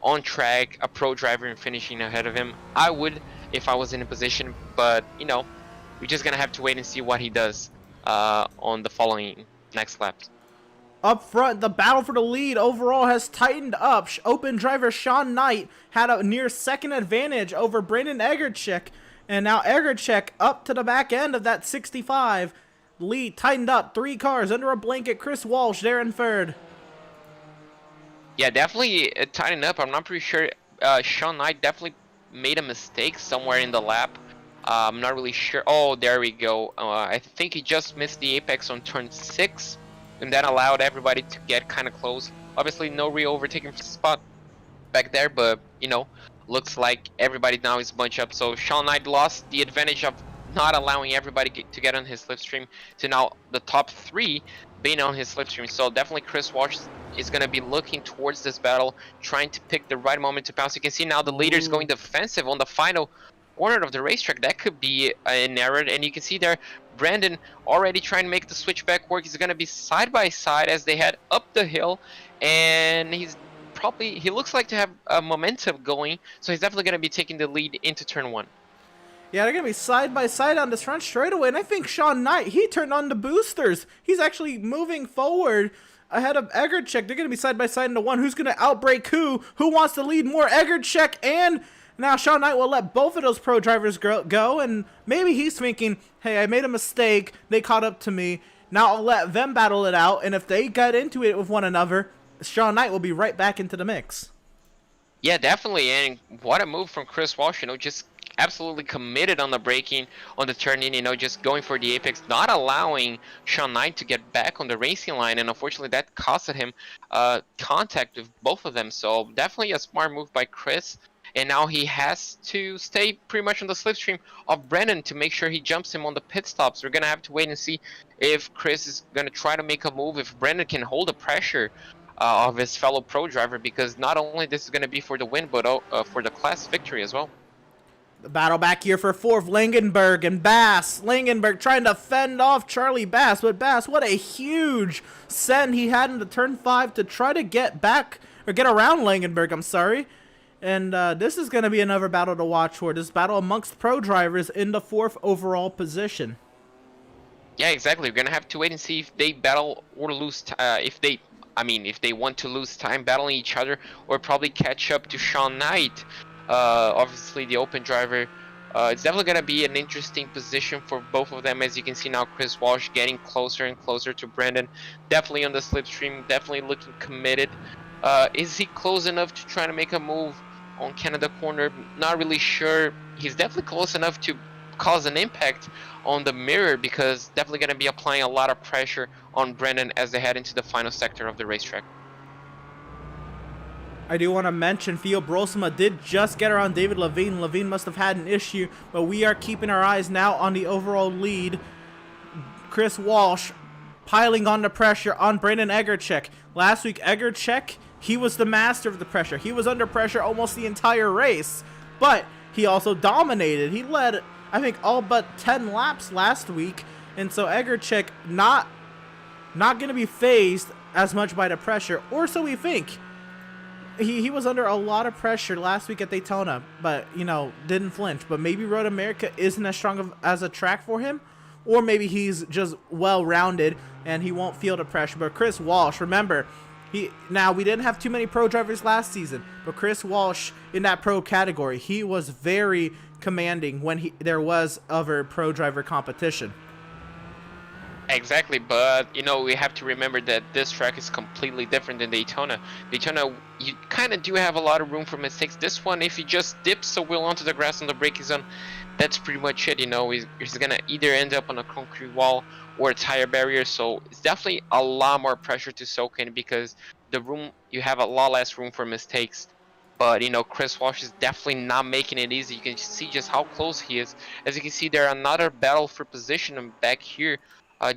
on track a pro driver and finishing ahead of him. I would if I was in a position, but we're just going to have to wait and see what he does on the following next laps. Up front, the battle for the lead overall has tightened up. Open driver Sean Knight had a near second advantage over Brandon Egerchik. And now Egerchik up to the back end of that 65. Lead tightened up. 3 cars under a blanket. Chris Walsh there in third. Yeah, definitely tightened up. I'm not pretty sure. Sean Knight definitely made a mistake somewhere in the lap. I'm not really sure. Oh, there we go. I think he just missed the apex on turn 6. And that allowed everybody to get kind of close. Obviously, no re-overtaking spot back there, but, looks like everybody now is bunched up. So Sean Knight lost the advantage of not allowing everybody to get on his slipstream to now the top 3 being on his slipstream. So definitely Chris Walsh is going to be looking towards this battle, trying to pick the right moment to pounce. You can see now the leader is going defensive on the final corner of the racetrack. That could be an error, and you can see there Brandon already trying to make the switchback work. He's going to be side by side as they head up the hill, and he looks like to have a momentum going, so he's definitely going to be taking the lead into turn 1. Yeah, they're going to be side by side on this front straightaway, and I think Sean Knight, he turned on the boosters. He's actually moving forward ahead of Egerchik. They're going to be side by side in the one. Who's going to outbreak who? Who wants to lead more? Egerchik, and now Sean Knight will let both of those pro drivers go, and maybe he's thinking, hey, I made a mistake. They caught up to me. Now I'll let them battle it out, and if they get into it with one another, Sean Knight will be right back into the mix. Yeah, definitely, and what a move from Chris Walsh, just absolutely committed on the braking, on the turning, just going for the apex, not allowing Sean Knight to get back on the racing line, and unfortunately that costed him contact with both of them. So definitely a smart move by Chris, and now he has to stay pretty much on the slipstream of Brennan to make sure he jumps him on the pit stops. We're going to have to wait and see if Chris is going to try to make a move, if Brennan can hold the pressure of his fellow pro driver, because not only this is going to be for the win, but for the class victory as well. The battle back here for 4th, Langenberg and Bass. Langenberg trying to fend off Charlie Bass, but Bass, what a huge send he had into turn 5 to try to get back, or get around Langenberg, I'm sorry. And this is going to be another battle to watch for. This battle amongst pro drivers in the 4th overall position. Yeah, exactly. We're going to have to wait and see if they battle or lose, if they want to lose time battling each other, or probably catch up to Sean Knight. Obviously the open driver, it's definitely going to be an interesting position for both of them. As you can see now, Chris Walsh getting closer and closer to Brandon, definitely on the slipstream, definitely looking committed. Is he close enough to try to make a move on Canada corner? Not really sure. He's definitely close enough to cause an impact on the mirror, because definitely going to be applying a lot of pressure on Brandon as they head into the final sector of the racetrack. I do want to mention Theo Brosma did just get around David Levine. Levine must have had an issue, but we are keeping our eyes now on the overall lead. Chris Walsh piling on the pressure on Brandon Egerchik. Last week, Egerchik, he was the master of the pressure. He was under pressure almost the entire race, but he also dominated. He led, I think, all but 10 laps last week, and so Egerchik not going to be phased as much by the pressure, or so we think. He was under a lot of pressure last week at Daytona, but, didn't flinch. But maybe Road America isn't as strong as a track for him, or maybe he's just well-rounded and he won't feel the pressure. But Chris Walsh, remember, we didn't have too many pro drivers last season, but Chris Walsh in that pro category, he was very commanding when there was other pro driver competition. Exactly, but you know we have to remember that this track is completely different than Daytona. Daytona, you kind of do have a lot of room for mistakes. This one, if he just dips a wheel onto the grass on the braking zone, that's pretty much it. You know, he's gonna either end up on a concrete wall or a tire barrier. So it's definitely a lot more pressure to soak in because the room you have a lot less room for mistakes. But you know, Chris Walsh is definitely not making it easy. You can see just how close he is. As you can see, there another battle for position back here.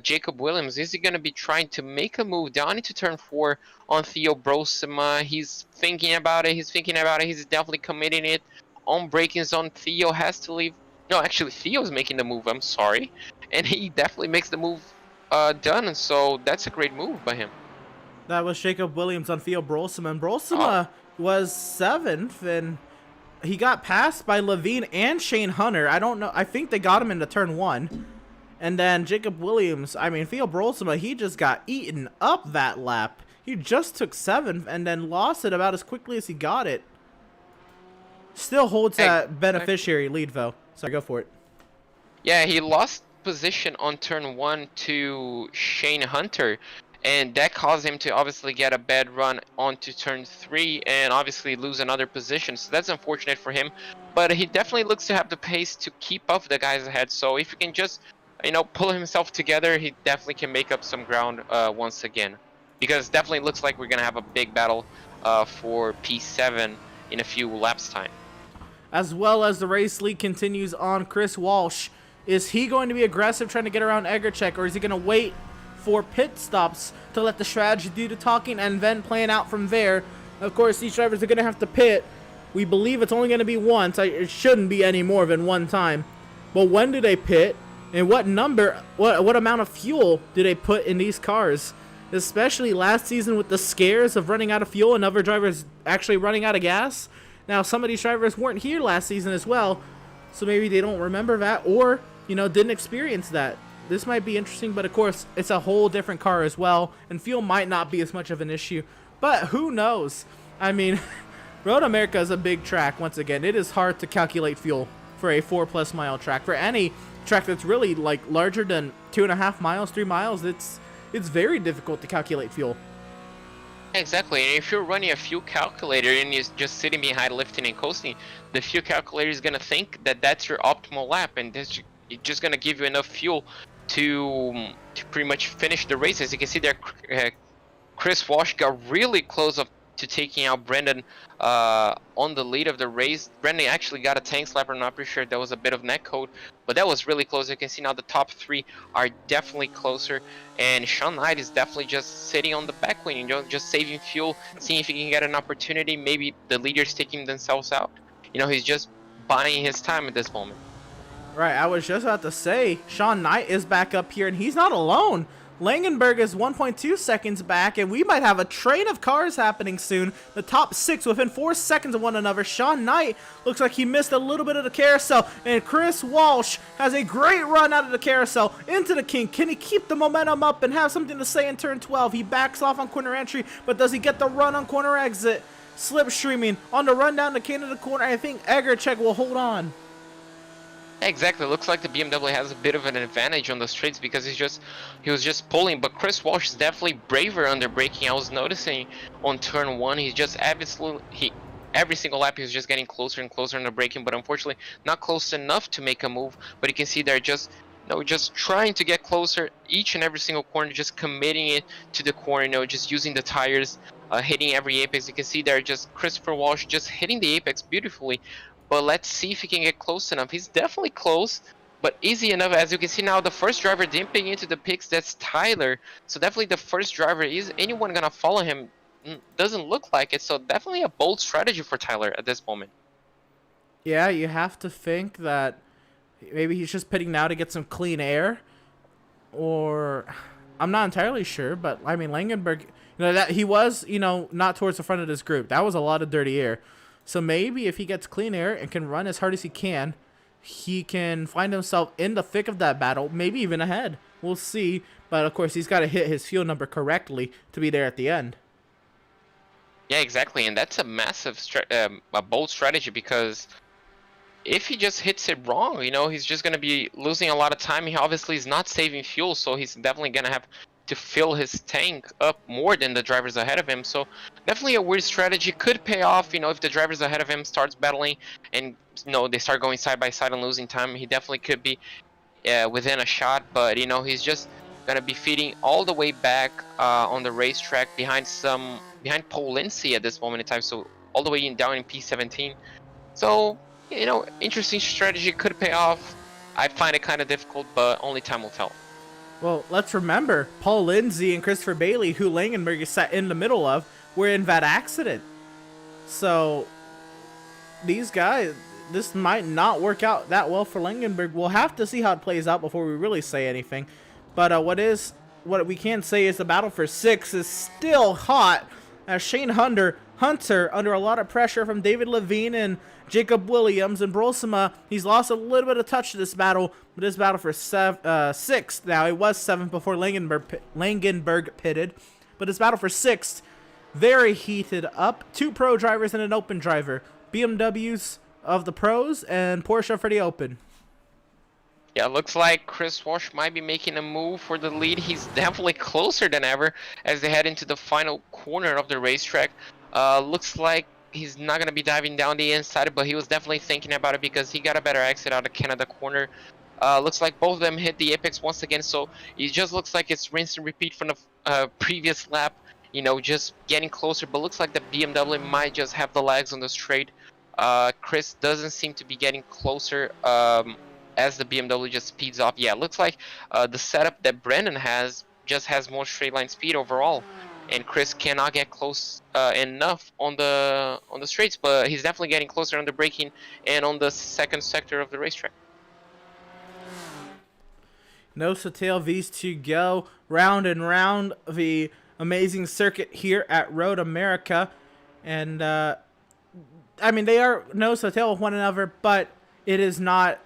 Jacob Williams, is he going to be trying to make a move down into turn 4 on Theo Brosima? He's thinking about it. He's definitely committing it. On braking zone, Theo has to leave. No, actually, Theo's making the move. I'm sorry. And he definitely makes the move done. And so that's a great move by him. That was Jacob Williams on Theo Brolsima, and Brolsima was 7th, and he got passed by Levine and Shane Hunter. I don't know. I think they got him into turn 1. And then Jacob Williams, I mean, Theo Brolsima, he just got eaten up that lap. He just took 7th and then lost it about as quickly as he got it. Still holds that beneficiary lead, though. So go for it. Yeah, he lost position on turn 1 to Shane Hunter. And that caused him to obviously get a bad run onto turn 3 and obviously lose another position. So that's unfortunate for him. But he definitely looks to have the pace to keep up with the guys ahead. So if he can just, you know, pull himself together, he definitely can make up some ground once again. Because it definitely looks like we're going to have a big battle for P7 in a few laps time. As well as the race lead continues on Chris Walsh. Is he going to be aggressive trying to get around Egerchek, or is he going to wait for pit stops to let the strategy do the talking and then plan out from there? Of course, these drivers are going to have to pit. We believe it's only going to be once. It shouldn't be any more than one time. But when do they pit? And what amount of fuel do they put in these cars? Especially last season with the scares of running out of fuel and other drivers actually running out of gas. Now, some of these drivers weren't here last season as well, so maybe they don't remember that or, you know, didn't experience that. This might be interesting, but of course, it's a whole different car as well, and fuel might not be as much of an issue. But who knows? I mean, Road America is a big track. Once again, it is hard to calculate fuel for a 4+ mile track. For any track that's really like larger than 2.5 miles, 3 miles, it's very difficult to calculate fuel. Exactly, and if you're running a fuel calculator and you're just sitting behind lifting and coasting, the fuel calculator is going to think that that's your optimal lap, and it's just going to give you enough fuel to pretty much finish the race. As you can see there, Chris Walsh got really close to taking out Brendan on the lead of the race. Brendan actually got a tank slapper. I'm not pretty sure that was a bit of net code, but that was really close. You can see now the top 3 are definitely closer, and Sean Knight is definitely just sitting on the back lane, you know, just saving fuel, seeing if he can get an opportunity. Maybe the leaders taking themselves out. You know, he's just buying his time at this moment. Right, I was just about to say, Sean Knight is back up here, and he's not alone. Langenberg is 1.2 seconds back, and we might have a train of cars happening soon. The top 6 within 4 seconds of one another. Sean Knight looks like he missed a little bit of the carousel, and Chris Walsh has a great run out of the carousel into the kink. Can he keep the momentum up and have something to say in turn 12? He backs off on corner entry, but does he get the run on corner exit? Slipstreaming on the run down the Canada corner. I think Egerchek will hold on. Exactly, looks like the BMW has a bit of an advantage on the straights because he was just pulling, but Chris Walsh is definitely braver under braking. I was noticing on turn 1, he's just every single lap he was just getting closer and closer in the braking, but unfortunately not close enough to make a move. But you can see they're just trying to get closer each and every single corner, just committing it to the corner, you know, just using the tires, hitting every apex. You can see they're just Christopher Walsh just hitting the apex beautifully. But let's see if he can get close enough. He's definitely close, but easy enough. As you can see now, the first driver dipping into the pits, that's Tyler. So definitely the first driver. Is anyone going to follow him? Doesn't look like it. So definitely a bold strategy for Tyler at this moment. Yeah, you have to think that maybe he's just pitting now to get some clean air. Or I'm not entirely sure, but I mean, Langenberg, you know, that he was, you know, not towards the front of this group. That was a lot of dirty air. So maybe if he gets clean air and can run as hard as he can find himself in the thick of that battle, maybe even ahead. We'll see. But, of course, he's got to hit his fuel number correctly to be there at the end. Yeah, exactly. And that's a massive, a bold strategy because if he just hits it wrong, he's just going to be losing a lot of time. He obviously is not saving fuel, so he's definitely going to have to fill his tank up more than the drivers ahead of him. So definitely a weird strategy. Could pay off, if the drivers ahead of him starts battling and they start going side by side and losing time. He definitely could be within a shot, but he's just going to be feeding all the way back on the racetrack behind Paul Lindsay at this moment in time. So all the way down in P17. So interesting strategy, could pay off. I find it kind of difficult, but only time will tell. Well, let's remember, Paul Lindsay and Christopher Bailey, who Langenberg sat in the middle of, were in that accident. So, these guys, this might not work out that well for Langenberg. We'll have to see how it plays out before we really say anything. But what we can say is the battle for 6 is still hot, as Shane Hunter, under a lot of pressure from David Levine and Jacob Williams and Brolsema. He's lost a little bit of touch to this battle, but this battle for 6th. Now, it was 7th before Langenberg pitted, but this battle for 6th, very heated up. 2 pro drivers and an open driver. BMWs of the pros and Porsche for the open. Yeah, looks like Chris Walsh might be making a move for the lead. He's definitely closer than ever as they head into the final corner of the racetrack. Looks like he's not going to be diving down the inside, but he was definitely thinking about it because he got a better exit out of Canada corner. Looks like both of them hit the apex once again, so it just looks like it's rinse and repeat from the previous lap, just getting closer, but looks like the BMW might just have the legs on the straight. Chris doesn't seem to be getting closer as the BMW just speeds up. Yeah, it looks like the setup that Brandon has just has more straight line speed overall, and Chris cannot get close enough on the straights, but he's definitely getting closer on the braking and on the second sector of the racetrack. Nose to tail, these two go round and round the amazing circuit here at Road America, and they are nose to tail with one another, but it is not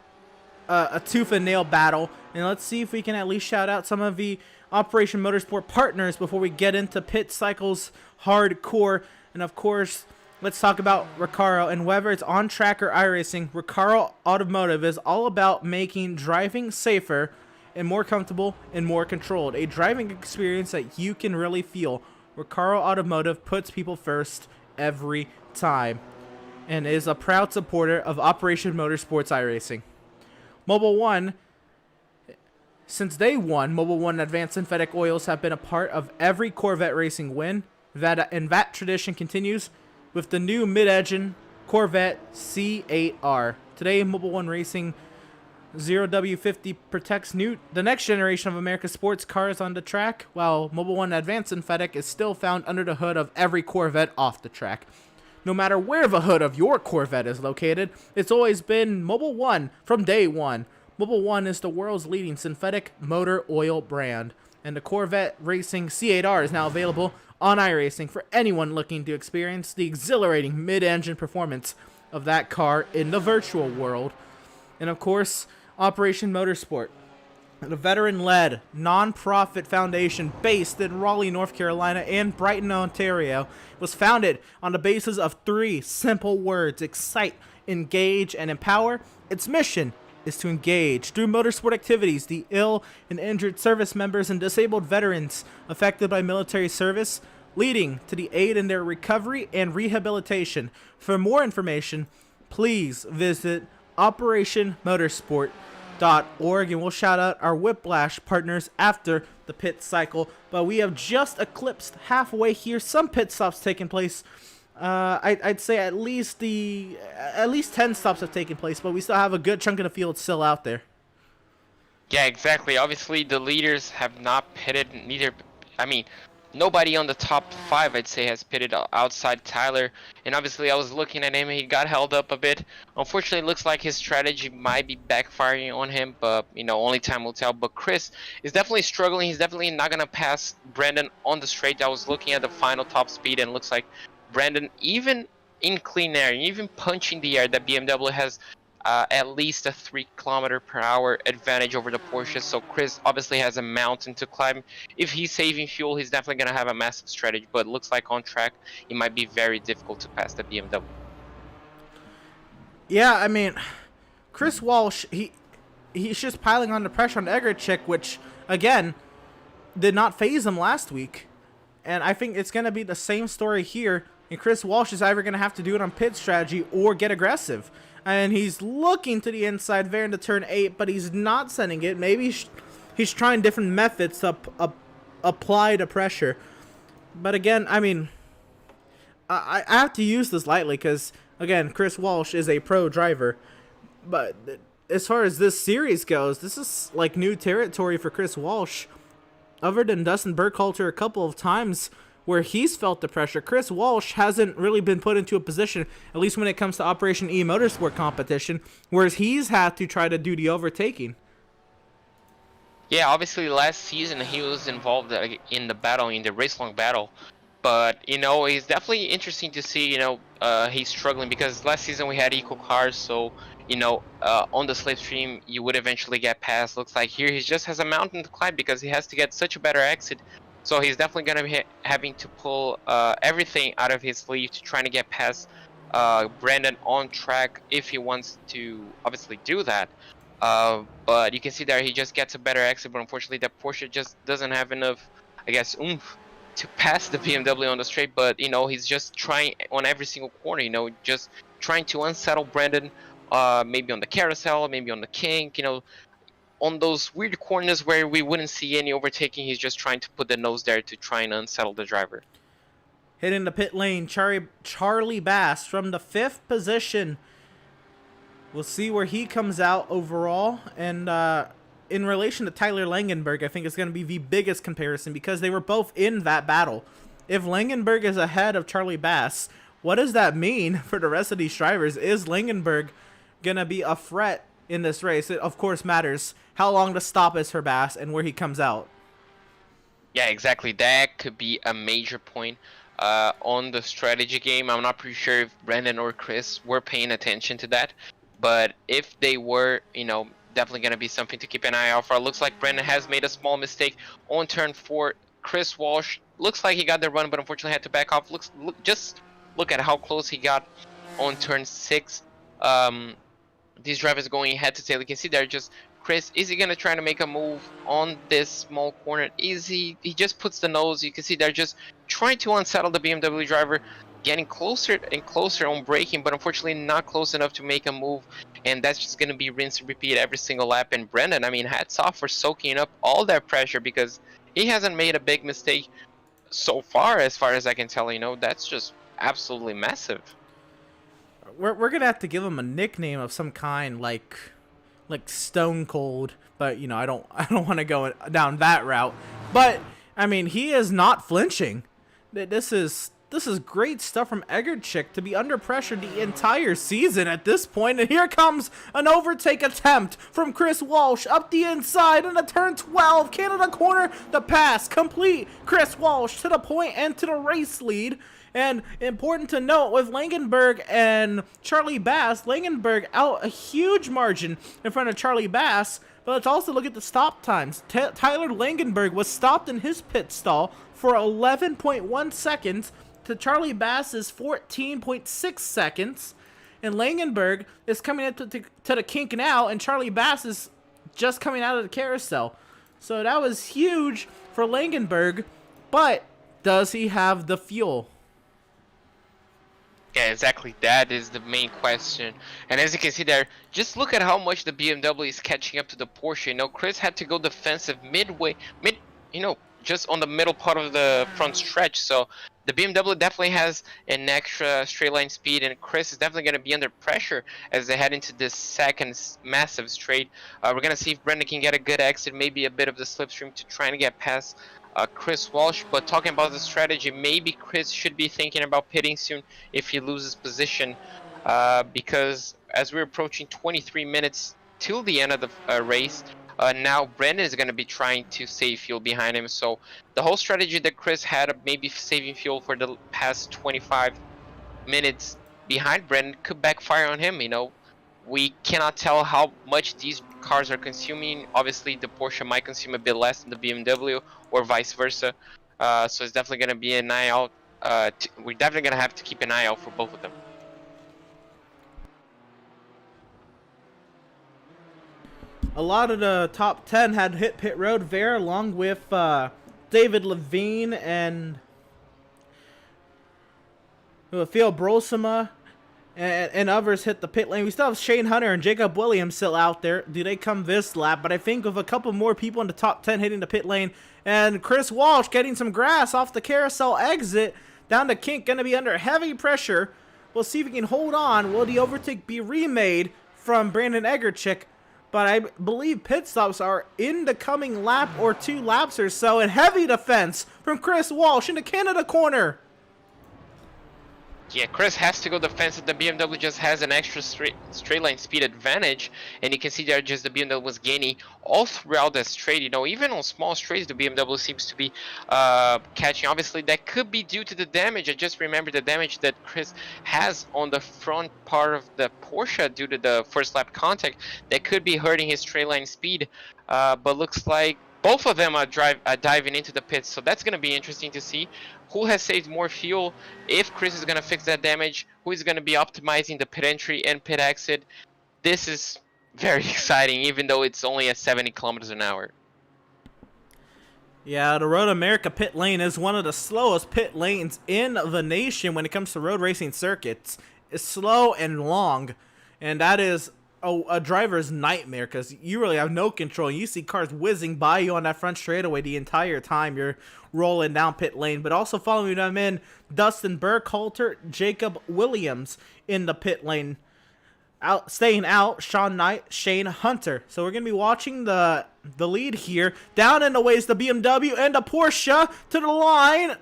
a tooth and nail battle. And let's see if we can at least shout out some of the Operation Motorsport partners before we get into Pit Cycles Hardcore. And of course, let's talk about Recaro. And whether it's on track or iRacing, Recaro Automotive is all about making driving safer and more comfortable and more controlled. A driving experience that you can really feel. Recaro Automotive puts people first every time and is a proud supporter of Operation Motorsports iRacing. Mobil 1, since day one, Mobil 1 Advanced Synthetic Oils have been a part of every Corvette racing win, and that tradition continues with the new mid-engine Corvette C8R. Today, Mobil 1 Racing 0W50 protects the next generation of America's sports cars on the track, while Mobil 1 Advanced Synthetic is still found under the hood of every Corvette off the track. No matter where the hood of your Corvette is located, it's always been Mobil 1 from day one. Mobil 1 is the world's leading synthetic motor oil brand, and the Corvette Racing C8R is now available on iRacing for anyone looking to experience the exhilarating mid-engine performance of that car in the virtual world. And of course, Operation Motorsport, the veteran-led, non-profit foundation based in Raleigh, North Carolina and Brighton, Ontario, was founded on the basis of 3 simple words: excite, engage, and empower. Its mission is to engage through motorsport activities the ill and injured service members and disabled veterans affected by military service, leading to the aid in their recovery and rehabilitation. For more information, please visit operationmotorsport.org, and we'll shout out our Whiplash partners after the pit cycle. But we have just eclipsed halfway here. Some pit stops taking place. I'd say at least 10 stops have taken place, but we still have a good chunk of the field still out there. Yeah, exactly. Obviously, the leaders have not pitted. Nobody on the top 5, I'd say, has pitted outside Tyler. And obviously, I was looking at him. He got held up a bit. Unfortunately, it looks like his strategy might be backfiring on him, but, only time will tell. But Chris is definitely struggling. He's definitely not going to pass Brandon on the straight. I was looking at the final top speed, and it looks like Brandon, even in clean air, even punching the air, that BMW has at least a 3 km/h advantage over the Porsche. So Chris obviously has a mountain to climb. If he's saving fuel, he's definitely going to have a massive strategy, but it looks like on track it might be very difficult to pass the BMW. Yeah, Chris Walsh, he's just piling on the pressure on Egerchik, which again did not phase him last week. And I think it's going to be the same story here. And Chris Walsh is either going to have to do it on pit strategy or get aggressive. And he's looking to the inside there into turn 8, but he's not sending it. Maybe he's trying different methods to apply the pressure. But again, I mean, I have to use this lightly because, again, Chris Walsh is a pro driver. But as far as this series goes, this is like new territory for Chris Walsh. Other than Dustin Burkhalter a couple of times where he's felt the pressure, Chris Walsh hasn't really been put into a position, at least when it comes to Operation eMotorsport competition, whereas he's had to try to do the overtaking. Yeah, obviously last season he was involved in the battle, in the race-long battle. But, you know, it's definitely interesting to see, you know, he's struggling because last season we had equal cars, so, you know, on the slipstream you would eventually get past. Looks like here he just has a mountain to climb because he has to get such a better exit. So he's definitely going to be having to pull everything out of his sleeve to try to get past Brandon on track if he wants to obviously do that. But you can see there he just gets a better exit, but unfortunately that Porsche just doesn't have enough, I guess, oomph to pass the BMW on the straight. But, you know, he's just trying on every single corner, you know, just trying to unsettle Brandon, maybe on the carousel, maybe on the kink, you know, on those weird corners where we wouldn't see any overtaking. He's just trying to put the nose there to try and unsettle the driver. Hitting the pit lane, Charlie Bass from the 5th position. We'll see where he comes out overall. And in relation to Tyler Langenberg, I think it's going to be the biggest comparison because they were both in that battle. If Langenberg is ahead of Charlie Bass, what does that mean for the rest of these drivers? Is Langenberg going to be a threat in this race? It, of course, matters how long the stop is for Bass and where he comes out. Yeah, exactly. That could be a major point on the strategy game. I'm not pretty sure if Brandon or Chris were paying attention to that. But if they were, you know, definitely going to be something to keep an eye out for. It looks like Brandon has made a small mistake on turn 4. Chris Walsh looks like he got the run, but unfortunately had to back off. Just look at how close he got on turn 6. These drivers going head to tail. You can see there just Chris, is he going to try to make a move on this small corner? Is he just puts the nose. You can see they're just trying to unsettle the BMW driver, getting closer and closer on braking, but unfortunately not close enough to make a move. And that's just going to be rinse and repeat every single lap. And Brendan, I mean, hats off for soaking up all that pressure because he hasn't made a big mistake so far as I can tell. You know, that's just absolutely massive. We're gonna have to give him a nickname of some kind, like Stone Cold. But you know, I don't want to go down that route. But I mean, he is not flinching. This is great stuff from Egerchik to be under pressure the entire season at this point. And here comes an overtake attempt from Chris Walsh up the inside into turn 12. Canada corner, the pass complete. Chris Walsh to the point and to the race lead. And important to note, with Langenberg and Charlie Bass, Langenberg out a huge margin in front of Charlie Bass. But let's also look at the stop times. Tyler Langenberg was stopped in his pit stall for 11.1 seconds to Charlie Bass's 14.6 seconds. And Langenberg is coming up to the kink now, and Charlie Bass is just coming out of the carousel. So that was huge for Langenberg, but does he have the fuel? Yeah, exactly. That is the main question. And as you can see there, just look at how much the BMW is catching up to the Porsche. You know, Chris had to go defensive you know, just on the middle part of the front stretch. So the BMW definitely has an extra straight line speed, and Chris is definitely going to be under pressure as they head into this second massive straight. We're going to see if Brendan can get a good exit, maybe a bit of the slipstream to try and get past Chris Walsh. But talking about the strategy, maybe Chris should be thinking about pitting soon if he loses position, because as we're approaching 23 minutes till the end of the race, now Brendan is going to be trying to save fuel behind him. So the whole strategy that Chris had of maybe saving fuel for the past 25 minutes behind Brendan could backfire on him. You know, we cannot tell how much these cars are consuming. Obviously, the Porsche might consume a bit less than the BMW, or vice versa. So it's definitely going to be an eye out. We're definitely going to have to keep an eye out for both of them. a lot of the top 10 had hit pit road there, along with David Levine and Theo Brosima and others hit the pit lane. We still have Shane Hunter and Jacob Williams still out there. Do they come this lap? But I think with a couple more people in the top 10 hitting the pit lane, and Chris Walsh getting some grass off the carousel exit down to Kink, going to be under heavy pressure. We'll see if he can hold on. Will the overtake be remade from Brandon Egerchik? But I believe pit stops are in the coming lap or 2 laps or so. And heavy defense from Chris Walsh in the Canada corner. Yeah, Chris has to go defensive. The BMW just has an extra straight line speed advantage, and you can see there just the BMW was gaining all throughout the straight. You know, even on small straights, the BMW seems to be catching. Obviously, that could be due to the damage. I just remember the damage that Chris has on the front part of the Porsche due to the first lap contact. That could be hurting his straight line speed, but looks like both of them are diving into the pits, so that's going to be interesting to see who has saved more fuel, if Chris is going to fix that damage, who is going to be optimizing the pit entry and pit exit. This is very exciting, even though it's only at 70 kilometers an hour. Yeah, the Road America pit lane is one of the slowest pit lanes in the nation when it comes to road racing circuits. It's slow and long, and that is a driver's nightmare because you really have no control. You see cars whizzing by you on that front straightaway the entire time you're rolling down pit lane. But also following them in, Dustin Burkhalter, Jacob Williams in the pit lane. Staying out, Sean Knight, Shane Hunter. So we're going to be watching the lead here. Down in the ways, the BMW and the Porsche to the line.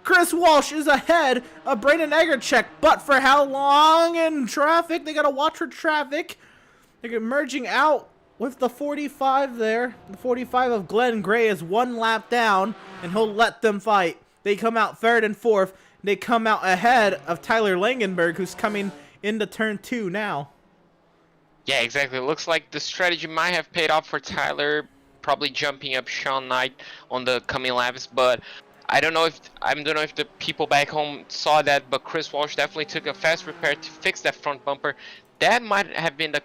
Chris Walsh is ahead of Brandon Egerchik, but for how long in traffic? They got to watch for traffic. They're merging out with the 45 there. The 45 of Glenn Gray is 1 lap down, and he'll let them fight. They come out 3rd and 4th. They come out ahead of Tyler Langenberg, who's coming into turn 2 now. Yeah, exactly. It looks like the strategy might have paid off for Tyler, probably jumping up Sean Knight on the coming laps, but I don't know if the people back home saw that, but Chris Walsh definitely took a fast repair to fix that front bumper. That might have been the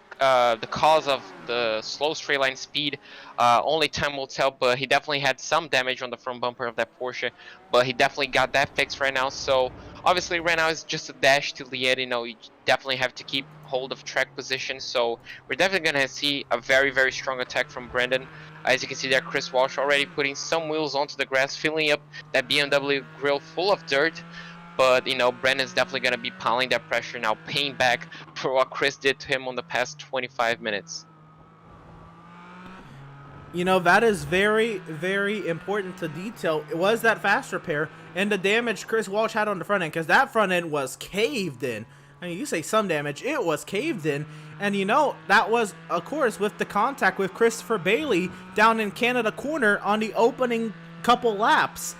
cause of the slow straight line speed. Only time will tell, but he definitely had some damage on the front bumper of that Porsche, but he definitely got that fixed right now. So obviously right now it's just a dash to the end. You know, you definitely have to keep hold of track position. So we're definitely gonna see a very, very strong attack from Brendan. As you can see there, Chris Walsh already putting some wheels onto the grass, filling up that BMW grill full of dirt. But, you know, Brandon's definitely going to be piling that pressure now, paying back for what Chris did to him on the past 25 minutes. You know, that is very, very important to detail. It was that fast repair and the damage Chris Walsh had on the front end, because that front end was caved in. I mean, you say some damage, it was caved in. And, you know, that was, of course, with the contact with Christopher Bailey down in Canada corner on the opening couple laps.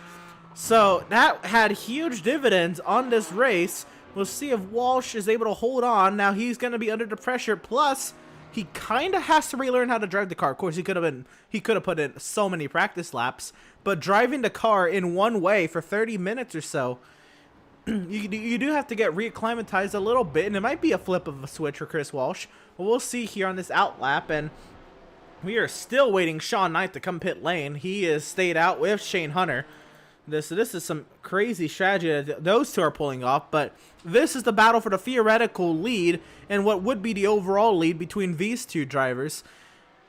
So that had huge dividends on this race. We'll see if Walsh is able to hold on. Now he's going to be under the pressure. Plus, he kind of has to relearn how to drive the car. Of course, he could have put in so many practice laps, but driving the car in one way for 30 minutes or so, you do have to get reacclimatized a little bit, and it might be a flip of a switch for Chris Walsh. But we'll see here on this out lap, and we are still waiting Sean Knight to come pit lane. He is stayed out with Shane Hunter. This is some crazy strategy that those two are pulling off, but this is the battle for the theoretical lead and what would be the overall lead between these two drivers.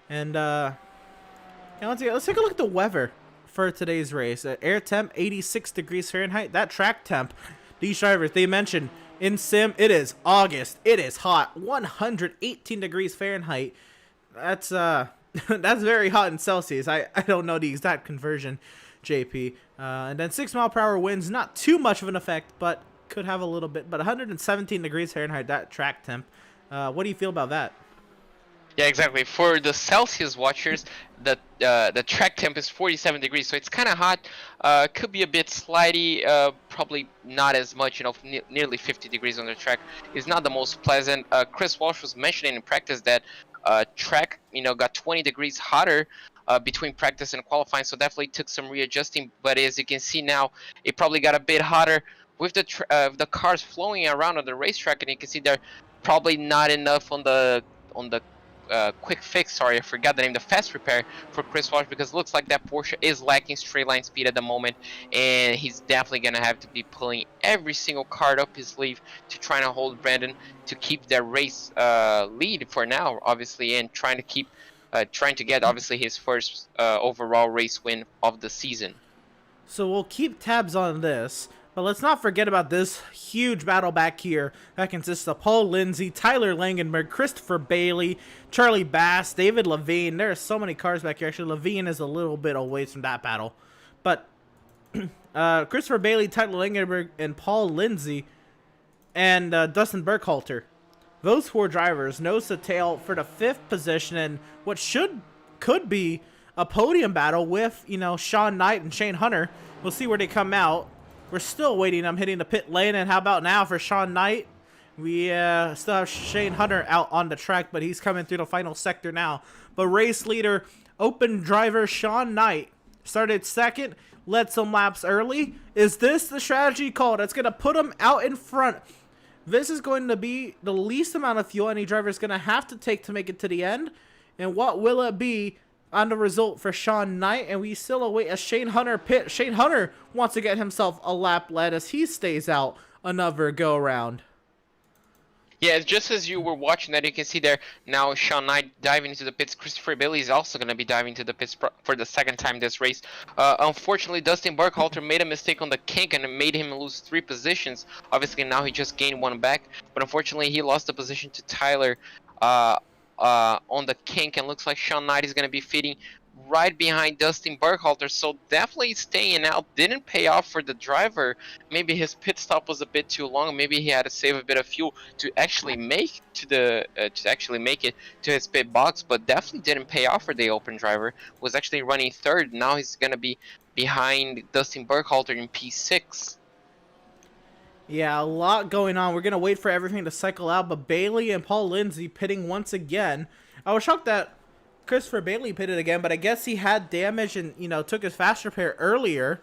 And let's take a look at the weather for today's race. Air temp 86 degrees Fahrenheit. That track temp, these drivers, they mentioned in sim, it is August. It is hot, 118 degrees Fahrenheit. That's that's very hot in Celsius. I don't know the exact conversion, JP. And then 6 mile per hour winds, not too much of an effect, but could have a little bit. But 117 degrees Fahrenheit, that track temp. What do you feel about that? Yeah, exactly. For the Celsius watchers, the track temp is 47 degrees, so it's kind of hot. Could be a bit slidey, probably not as much, you know, nearly 50 degrees on the track is not the most pleasant. Chris Walsh was mentioning in practice that track, you know, got 20 degrees hotter between practice and qualifying, so definitely took some readjusting. But as you can see now, it probably got a bit hotter with the cars flowing around on the racetrack, and you can see they're probably not enough on the quick fix. Sorry, I forgot the name. The fast repair for Chris Walsh, because it looks like that Porsche is lacking straight line speed at the moment, and he's definitely gonna have to be pulling every single card up his sleeve to try to hold Brandon to keep that race lead for now, obviously, and trying to get obviously his first overall race win of the season. So we'll keep tabs on this, but let's not forget about this huge battle back here that consists of Paul Lindsay, Tyler Langenberg, Christopher Bailey, Charlie Bass, David Levine. There are so many cars back here. Actually, Levine is a little bit away from that battle. But Christopher Bailey, Tyler Langenberg, and Paul Lindsay, and Dustin Burkhalter. Those 4 drivers nose to tail for the 5th position in what could be a podium battle with, Sean Knight and Shane Hunter. We'll see where they come out. We're still waiting. I'm hitting the pit lane, and how about now for Sean Knight? We still have Shane Hunter out on the track, but he's coming through the final sector now. But race leader, open driver Sean Knight started 2nd, led some laps early. Is this the strategy call that's going to put him out in front? This is going to be the least amount of fuel any driver is going to have to take to make it to the end. And what will it be on the result for Sean Knight? And we still await a Shane Hunter pit. Shane Hunter wants to get himself a lap led as he stays out another go around. Yeah, just as you were watching that, you can see there now Sean Knight diving into the pits. Christopher Bailey is also going to be diving to the pits for the 2nd time this race. Unfortunately, Dustin Burkhalter made a mistake on the kink and it made him lose 3 positions. Obviously, now he just gained 1 back, but unfortunately, he lost the position to Tyler on the kink, and looks like Sean Knight is going to be feeding right behind Dustin Burkhalter, so definitely staying out didn't pay off for the driver. Maybe his pit stop was a bit too long. Maybe he had to save a bit of fuel to actually make it to his pit box, but definitely didn't pay off for the open driver. Was actually running 3rd. Now he's gonna be behind Dustin Burkhalter in P6. Yeah, a lot going on. We're gonna wait for everything to cycle out, but Bailey and Paul Lindsay pitting once again. I was shocked that Christopher Bailey pitted again, but I guess he had damage and, took his fast repair earlier,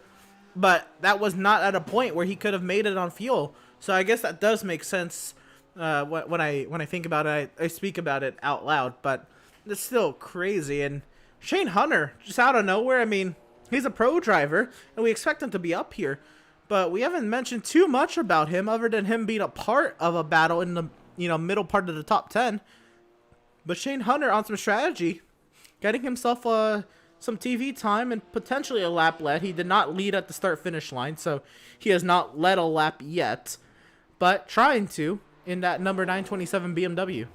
but that was not at a point where he could have made it on fuel. So I guess that does make sense when I think about it. I speak about it out loud, but it's still crazy. And Shane Hunter, just out of nowhere, I mean, he's a pro driver, and we expect him to be up here, but we haven't mentioned too much about him other than him being a part of a battle in the middle part of the top 10. But Shane Hunter on some strategy, getting himself some TV time and potentially a lap lead. He did not lead at the start-finish line, so he has not led a lap yet, but trying to in that number 927 BMW.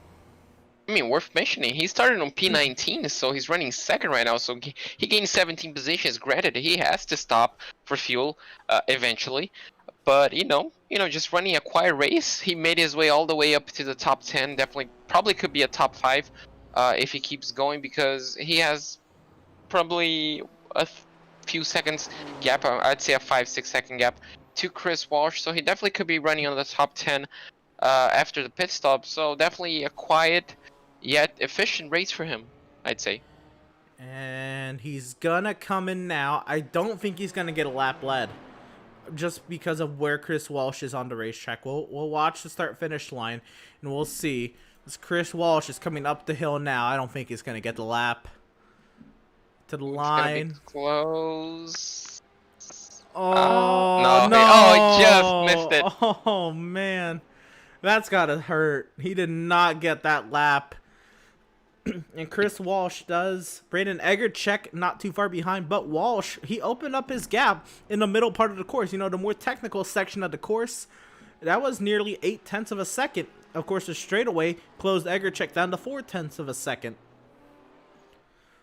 I mean, worth mentioning, he started on P19, so he's running 2nd right now, so he gained 17 positions. Granted, he has to stop for fuel eventually, but, just running a quiet race, he made his way all the way up to the top 10. Definitely, probably could be a top 5 if he keeps going, because he has probably a few seconds gap. I'd say a 5-6 second gap to Chris Walsh, so he definitely could be running on the top 10 after the pit stop. So definitely a quiet yet efficient race for him, I'd say. And he's gonna come in now. I don't think he's gonna get a lap led, just because of where Chris Walsh is on the racetrack. We'll watch the start-finish line, and we'll see. As Chris Walsh is coming up the hill now, I don't think he's gonna get the lap to the line. It's close. Oh no! Oh, he just missed it. Oh man, that's gotta hurt. He did not get that lap. And Chris Walsh does. Brandon Egerchek not too far behind, but Walsh, he opened up his gap in the middle part of the course. The more technical section of the course. That was nearly 0.8 of a second. Of course, the straightaway closed Egerchek down to 0.4 of a second.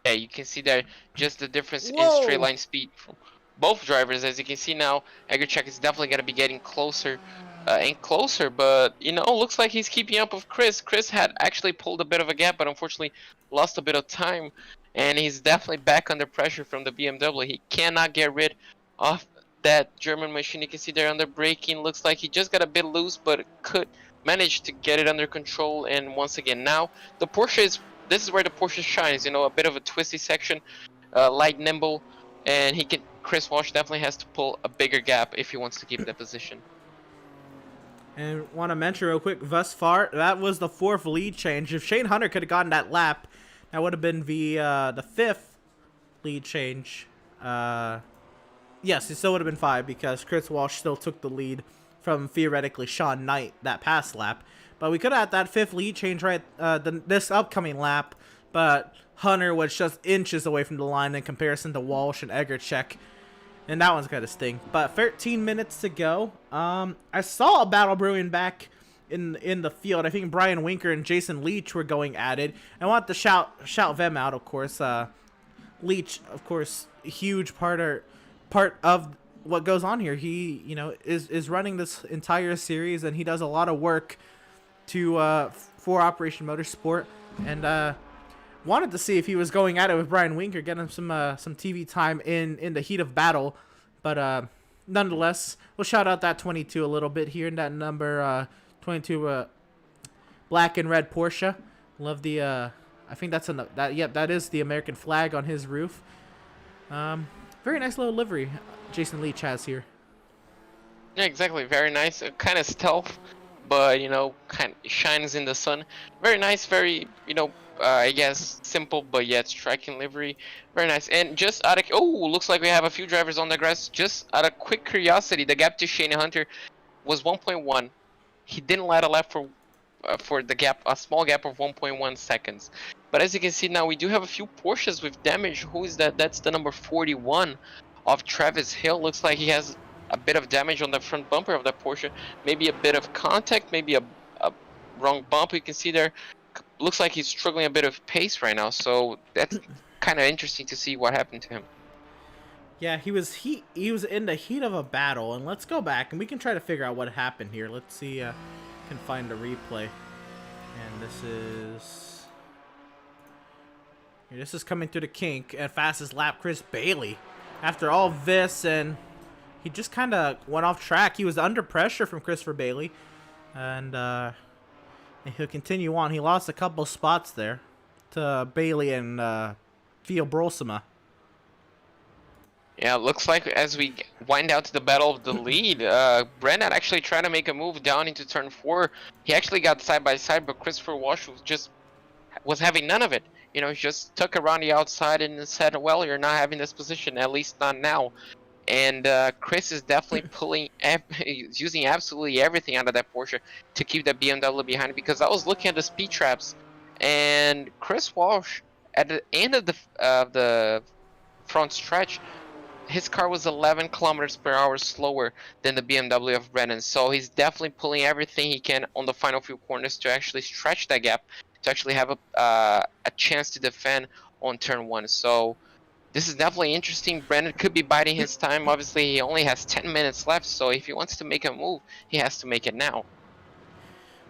Yeah, you can see there just the difference Whoa. in straight line speed from both drivers. As you can see now, Egerchek is definitely going to be getting closer and closer, but looks like he's keeping up with Chris. Chris had actually pulled a bit of a gap, but unfortunately lost a bit of time, and he's definitely back under pressure from the BMW. He cannot get rid of that German machine. You can see there under braking. Looks like he just got a bit loose, but could manage to get it under control. And once again, now the Porsche this is where the Porsche shines. A bit of a twisty section, light, nimble, and Chris Walsh definitely has to pull a bigger gap if he wants to keep that position. And want to mention real quick, thus far, that was the 4th lead change. If Shane Hunter could have gotten that lap, that would have been the 5th lead change. Yes, it still would have been 5 because Chris Walsh still took the lead from theoretically Sean Knight that past lap. But we could have had that 5th lead change right this upcoming lap, but Hunter was just inches away from the line in comparison to Walsh and Egerchek. And that one's got to sting. But 13 minutes to go. I saw a battle brewing back in the field. I think Brian Winker and Jason Leach were going at it. I want to shout them out, of course. Leach, of course, a huge part of what goes on here. He, is running this entire series, and he does a lot of work for Operation Motorsport. And wanted to see if he was going at it with Brian Winker, getting some TV time in the heat of battle. But nonetheless, we'll shout out that 22 a little bit here in that number 22 black and red Porsche. Love the I think that is the American flag on his roof. Very nice little livery Jason Leach has here. Yeah, exactly. Very nice. Kind of stealth, but kind of shines in the sun. Very nice. Very I guess simple but yet striking livery. Very nice. And just out of looks like we have a few drivers on the grass. Just out of quick curiosity, the gap to Shane Hunter was 1.1. He didn't let a lap for the gap, a small gap of 1.1 seconds. But as you can see now, we do have a few Porsches with damage. Who is that? That's the number 41 of Travis Hill. Looks like he has a bit of damage on the front bumper of that Porsche. Maybe a bit of contact, maybe a wrong bump. You can see there. Looks like he's struggling a bit of pace right now, so that's kind of interesting to see what happened to him. Yeah, he was in the heat of a battle, and let's go back and we can try to figure out what happened here. Let's see, can find a replay. And this is coming through the kink at fastest lap, Chris Bailey. After all this, and he just kind of went off track. He was under pressure from Christopher Bailey, and he'll continue on. He lost a couple spots there to Bailey and Theo Brolsema. Yeah, looks like as we wind down to the battle of the lead, Brennan actually trying to make a move down into turn 4. He actually got side by side, but Christopher Walsh was having none of it. He just took around the outside and said, well, you're not having this position, at least not now. And Chris is definitely using absolutely everything out of that Porsche to keep that BMW behind, because I was looking at the speed traps, and Chris Walsh at the end of the front stretch, his car was 11 kilometers per hour slower than the BMW of Brennan. So he's definitely pulling everything he can on the final few corners to actually stretch that gap, to actually have a chance to defend on turn 1. So this is definitely interesting. Brennan could be biding his time. Obviously, he only has 10 minutes left, so if he wants to make a move, he has to make it now.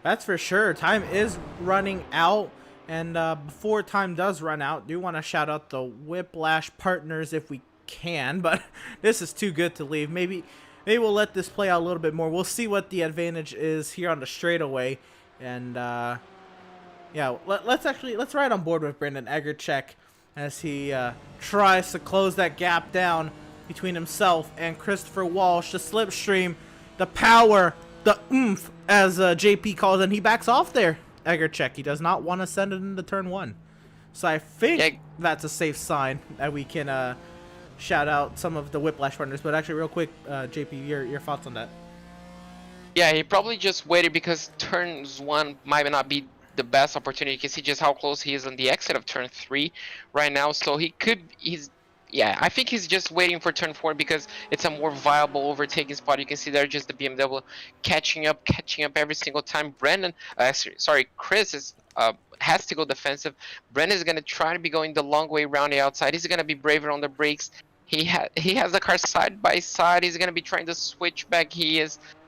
That's for sure. Time is running out, and before time does run out, do want to shout out the Whiplash partners if we can, but this is too good to leave. Maybe we'll let this play out a little bit more. We'll see what the advantage is here on the straightaway, and yeah, let's ride on board with Brendan Egerchek as he tries to close that gap down between himself and Christopher Walsh. The slipstream, the power, the oomph, as JP calls it, and he backs off there. Egerchek, he does not want to send it into turn 1. So I think that's a safe sign that we can shout out some of the Whiplash partners. But actually, real quick, JP, your thoughts on that? Yeah, he probably just waited because turns 1 might not be the best opportunity. You can see just how close he is on the exit of turn 3 right now. So I think he's just waiting for turn 4 because it's a more viable overtaking spot. You can see there just the BMW catching up every single time. Chris has to go defensive. Brennan is going to try to be going the long way around the outside. He's going to be braver on the brakes. He has the car side by side. He's going to be trying to switch back.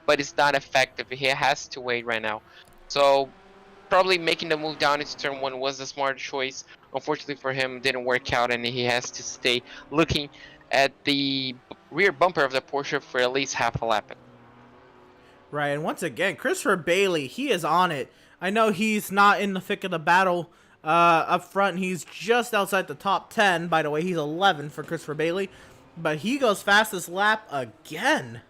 But it's not effective. He has to wait right now. So probably making the move down into turn 1 was the smart choice. Unfortunately for him, didn't work out, and he has to stay looking at the rear bumper of the Porsche for at least half a lap. Right, and once again, Christopher Bailey, he is on it. I know he's not in the thick of the battle up front. He's just outside the top 10. By the way, he's 11 for Christopher Bailey. But he goes fastest lap again.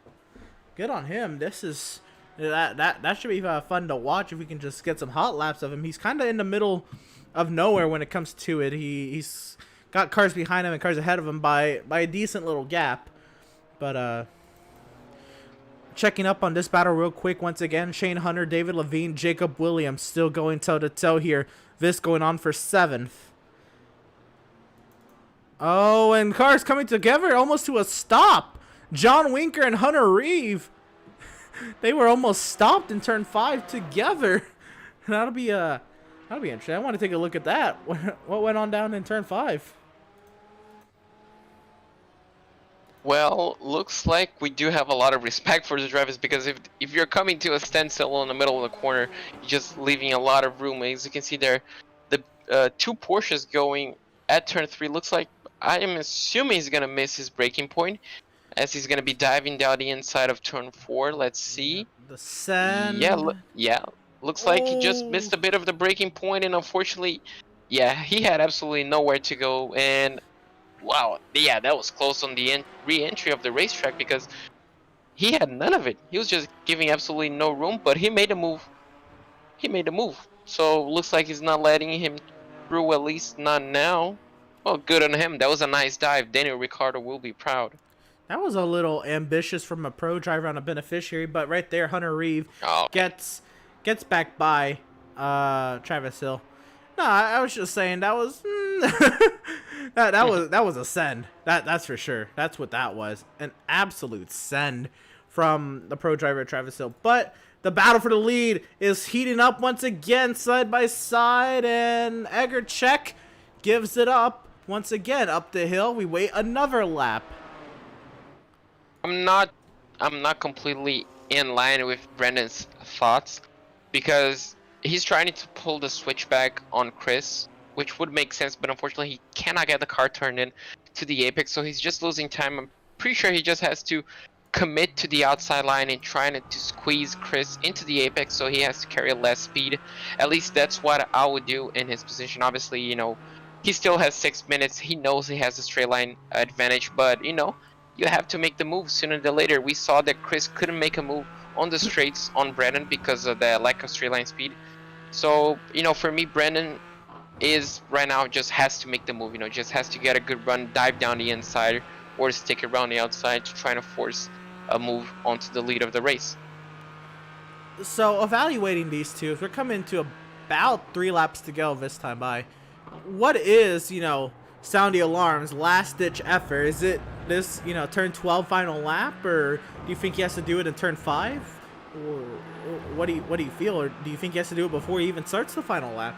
Good on him. This is That should be fun to watch if we can just get some hot laps of him. He's kind of in the middle of nowhere when it comes to it. He's got cars behind him and cars ahead of him by a decent little gap. But checking up on this battle real quick once again, Shane Hunter, David Levine, Jacob Williams still going toe-to-toe here. This going on for 7th. Oh, and cars coming together almost to a stop. John Winker and Hunter Reeve. They were almost stopped in turn 5 together. That'll be interesting. I want to take a look at that. What went on down in turn 5? Well, looks like we do have a lot of respect for the drivers, because if you're coming to a standstill in the middle of the corner, you're just leaving a lot of room. As you can see there, the 2 Porsches going at turn 3. Looks like, I am assuming he's gonna miss his braking point, as he's gonna be diving down the inside of turn 4. Let's see. The send. Yeah. Looks like he just missed a bit of the braking point, and unfortunately, yeah, he had absolutely nowhere to go. And wow, yeah, that was close on the re-entry of the racetrack, because he had none of it. He was just giving absolutely no room, but he made a move. So looks like he's not letting him through, at least not now. Well, good on him. That was a nice dive. Daniel Ricciardo will be proud. That was a little ambitious from a pro driver on a beneficiary, but right there, Hunter Reeve gets back by Travis Hill. No, I was just saying that was that was a send. That's for sure. That's what that was. An absolute send from the pro driver Travis Hill. But the battle for the lead is heating up once again, side by side, and Edgar Check gives it up once again up the hill. We wait another lap. I'm not completely in line with Brendan's thoughts, because he's trying to pull the switchback on Chris, which would make sense, but unfortunately he cannot get the car turned in to the apex, so he's just losing time. I'm pretty sure he just has to commit to the outside line and trying to squeeze Chris into the apex, so he has to carry less speed. At least that's what I would do in his position. Obviously, you know, he still has 6 minutes. He knows he has a straight line advantage, but you know, you have to make the move sooner than later. We saw that Chris couldn't make a move on the straights on Brendan because of the lack of straight line speed. So, you know, for me, Brendan is right now just has to make the move, you know, just has to get a good run, dive down the inside, or stick around the outside to try to force a move onto the lead of the race. So, evaluating these two, if we're coming to about 3 laps to go this time by, what is, you know, sound the alarms, last ditch effort? Is it this, you know, turn 12 final lap, or do you think he has to do it in turn 5? Or what do you feel, or do you think he has to do it before he even starts the final lap?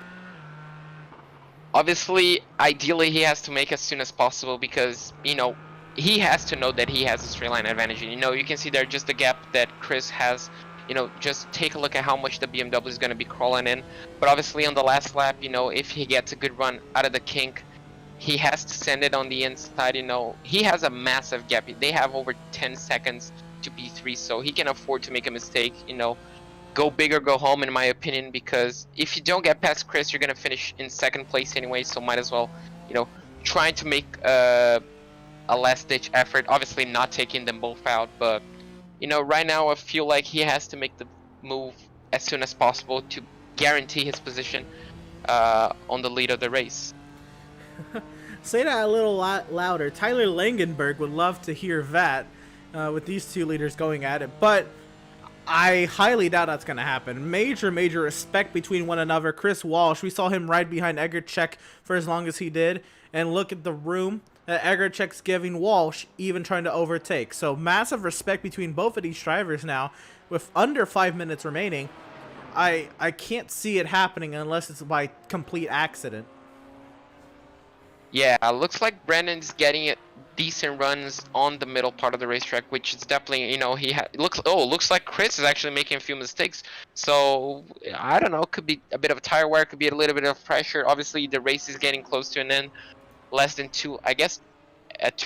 Obviously, ideally he has to make as soon as possible, because, you know, he has to know that he has a straight line advantage. You know, you can see there just the gap that Chris has. You know, just take a look at how much the BMW is going to be crawling in. But obviously on the last lap, you know, if he gets a good run out of the kink, he has to send it on the inside. You know, he has a massive gap. They have over 10 seconds to P3, so he can afford to make a mistake. You know, go big or go home, in my opinion, because if you don't get past Chris, you're going to finish in 2nd place anyway, so might as well, you know, trying to make a last-ditch effort. Obviously not taking them both out, but, you know, right now I feel like he has to make the move as soon as possible to guarantee his position on the lead of the race. Say that a little lot louder. Tyler Langenberg would love to hear that with these two leaders going at it, but I highly doubt that's going to happen. Major respect between one another. Chris Walsh, we saw him ride behind Edgar Check for as long as he did, and look at the room that Edgar Check's giving Walsh, even trying to overtake. So massive respect between both of these drivers now. With under 5 minutes remaining, I can't see it happening unless it's by complete accident. Yeah, looks like Brandon's getting decent runs on the middle part of the racetrack, which is definitely, you know, looks like Chris is actually making a few mistakes. So I don't know, could be a bit of a tire wear, could be a little bit of pressure. Obviously the race is getting close to an end, less than 2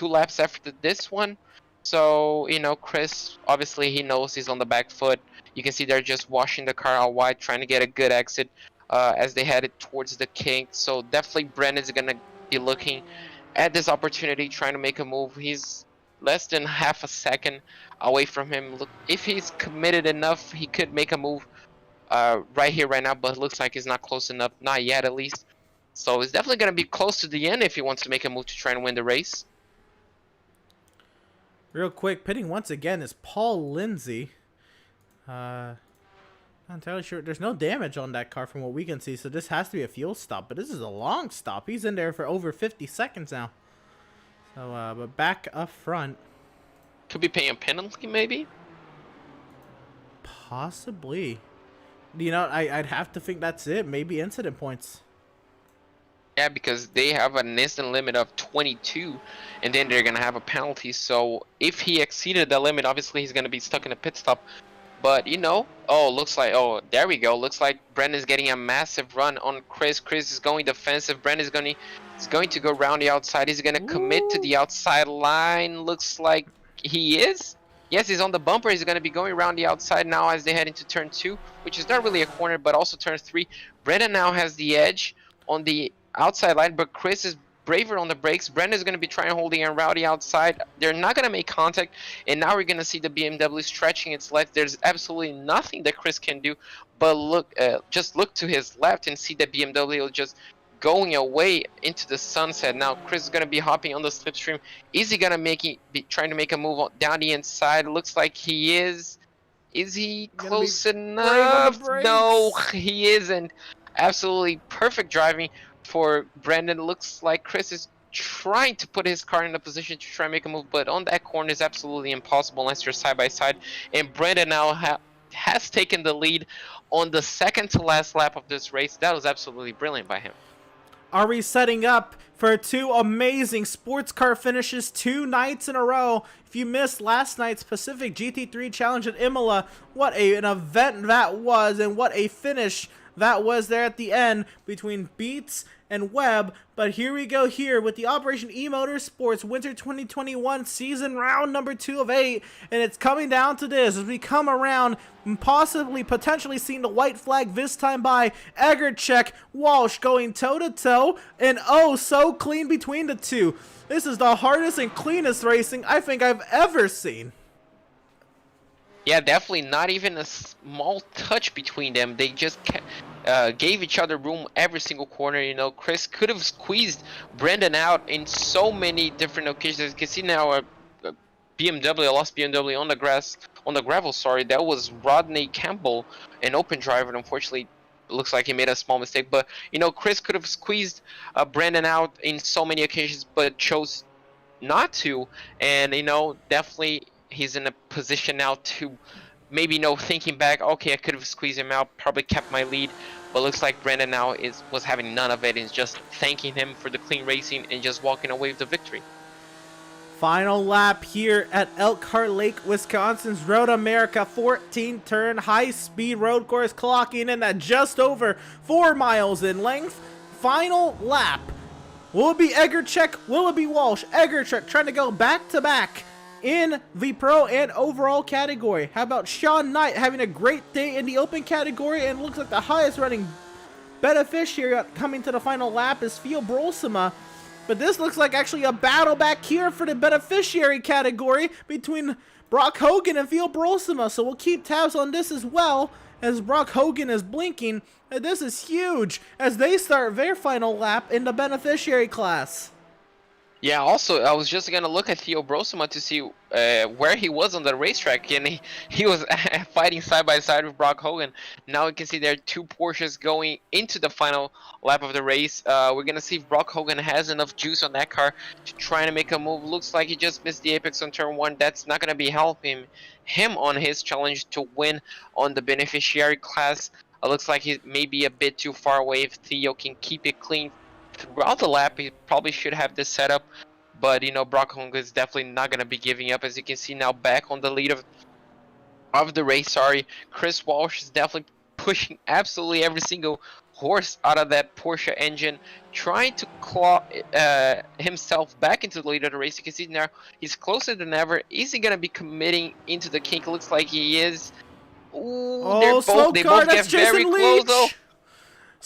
laps after this one. So, you know, Chris, obviously he knows he's on the back foot. You can see they're just washing the car out wide, trying to get a good exit as they headed towards the kink. So definitely Brandon's gonna be looking at this opportunity, trying to make a move. He's less than half a second away from him. Look, if he's committed enough, he could make a move right here, right now, but it looks like he's not close enough. Not yet, at least. So it's definitely going to be close to the end if he wants to make a move to try and win the race. Real quick, pitting once again is Paul Lindsay. Not entirely sure. There's no damage on that car from what we can see, so this has to be a fuel stop. But this is a long stop. He's in there for over 50 seconds now. So, but back up front. Could be paying a penalty, maybe? Possibly. You know, I'd have to think that's it. Maybe incident points. Yeah, because they have an instant limit of 22, and then they're going to have a penalty. So if he exceeded the limit, obviously he's going to be stuck in a pit stop. But, you know, looks like, there we go. Looks like Brendan's getting a massive run on Chris. Chris is going defensive. Brendan's going to go around the outside. He's going to commit to the outside line. Looks like he is. Yes, he's on the bumper. He's going to be going around the outside now as they head into turn 2, which is not really a corner, but also turn 3. Brendan now has the edge on the outside line, but Chris is braver on the brakes. Brendan's going to be trying holding around the outside. They're not going to make contact, and now we're going to see the BMW stretching its legs. There's absolutely nothing that Chris can do, but look, just look to his left and see the BMW just going away into the sunset. Now Chris is going to be hopping on the slipstream. Is he going to be trying to make a move down the inside? Looks like he is. Is he close enough? No, he isn't. Absolutely perfect driving for Brendan. Looks like Chris is trying to put his car in a position to try and make a move, but on that corner is absolutely impossible unless you're side by side. And Brendan now has taken the lead on the second to last lap of this race. That was absolutely brilliant by him. Are we setting up for 2 amazing sports car finishes 2 nights in a row? If you missed last night's Pacific GT3 Challenge at Imola, what an event that was, and what a finish that was there at the end between Beats and Webb. But here we go here with the Operation eMotorsports Winter 2021 season round number 2 of 8, and it's coming down to this as we come around and potentially seeing the white flag this time by Egerchek, Walsh going toe-to-toe, and so clean between the two. This is the hardest and cleanest racing I think I've ever seen. Yeah, definitely not even a small touch between them. They just gave each other room every single corner. You know, Chris could have squeezed Brendan out in so many different occasions. As you can see now, a lost BMW on the gravel, sorry. That was Rodney Campbell, an open driver. Unfortunately, it looks like he made a small mistake. But, you know, Chris could have squeezed Brendan out in so many occasions, but chose not to. And, you know, definitely he's in a position now to maybe, you know, thinking back, okay, I could have squeezed him out, probably kept my lead, but looks like Brendan now was having none of it and is just thanking him for the clean racing and just walking away with the victory. Final lap here at Elkhart Lake, Wisconsin's Road America 14-turn high-speed road course, clocking in at just over 4 miles in length. Final lap. Will it be Egerchek? Will it be Walsh? Egerchek trying to go back-to-back in the pro and overall category. How about Sean Knight having a great day in the open category, and looks like the highest running beneficiary coming to the final lap is Theo Brolsema. But this looks like actually a battle back here for the beneficiary category between Brock Hogan and Theo Brolsema. So we'll keep tabs on this as well, as Brock Hogan is blinking. And this is huge as they start their final lap in the beneficiary class. Yeah, also, I was just going to look at Theo Brolsema to see where he was on the racetrack, and he was fighting side by side with Brock Hogan. Now you can see there are 2 Porsches going into the final lap of the race. We're going to see if Brock Hogan has enough juice on that car to try to make a move. Looks like he just missed the apex on turn 1. That's not going to be helping him on his challenge to win on the beneficiary class. Looks like he may be a bit too far away. If Theo can keep it clean throughout the lap, he probably should have this set up, but you know, Brock Hogan is definitely not going to be giving up. As you can see now, back on the lead of the race, sorry. Chris Walsh is definitely pushing absolutely every single horse out of that Porsche engine, trying to claw himself back into the lead of the race. You can see now he's closer than ever. Is he going to be committing into the kink? Looks like he is. Ooh, they both get very close though.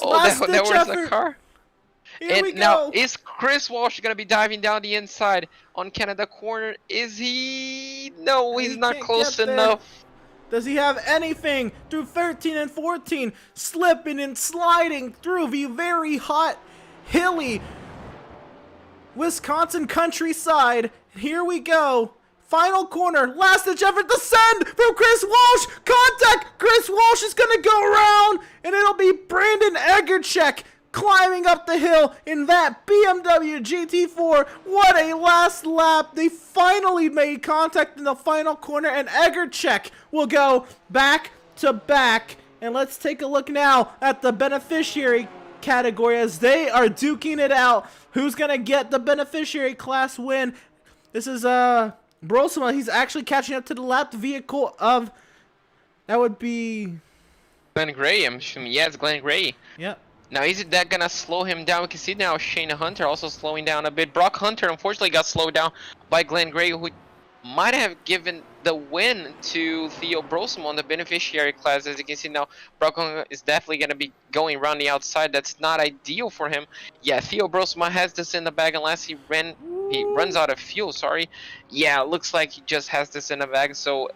Oh, that was the car. Here we Now, go. is Chris Walsh going to be diving down the inside on Canada corner? Is he? No, he's He not can't close get there. enough. Does he have anything through 13 and 14? Slipping and sliding through the very hot, hilly Wisconsin countryside. Here we go. Final corner, last ditch effort, descend from Chris Walsh. Contact. Chris Walsh is gonna go around, and it'll be Brandon Egerchek climbing up the hill in that BMW GT4. What a last lap. They finally made contact in the final corner, and Egerchek will go back to back. And let's take a look now at the beneficiary category as they are duking it out. Who's gonna get the beneficiary class win? This is Brosima. He's actually catching up to the lapped vehicle of, that would be Glenn Gray, I'm assuming. Yeah, it's Glenn Gray. Yep. Now, is that going to slow him down? We can see now Shane Hunter also slowing down a bit. Brock Hunter, unfortunately, got slowed down by Glenn Gray, who might have given the win to Theo Brosima on the beneficiary class. As you can see now, Brock Hunter is definitely going to be going around the outside. That's not ideal for him. Yeah, Theo Brosima has this in the bag unless he runs out of fuel, sorry. Yeah, it looks like he just has this in the bag. So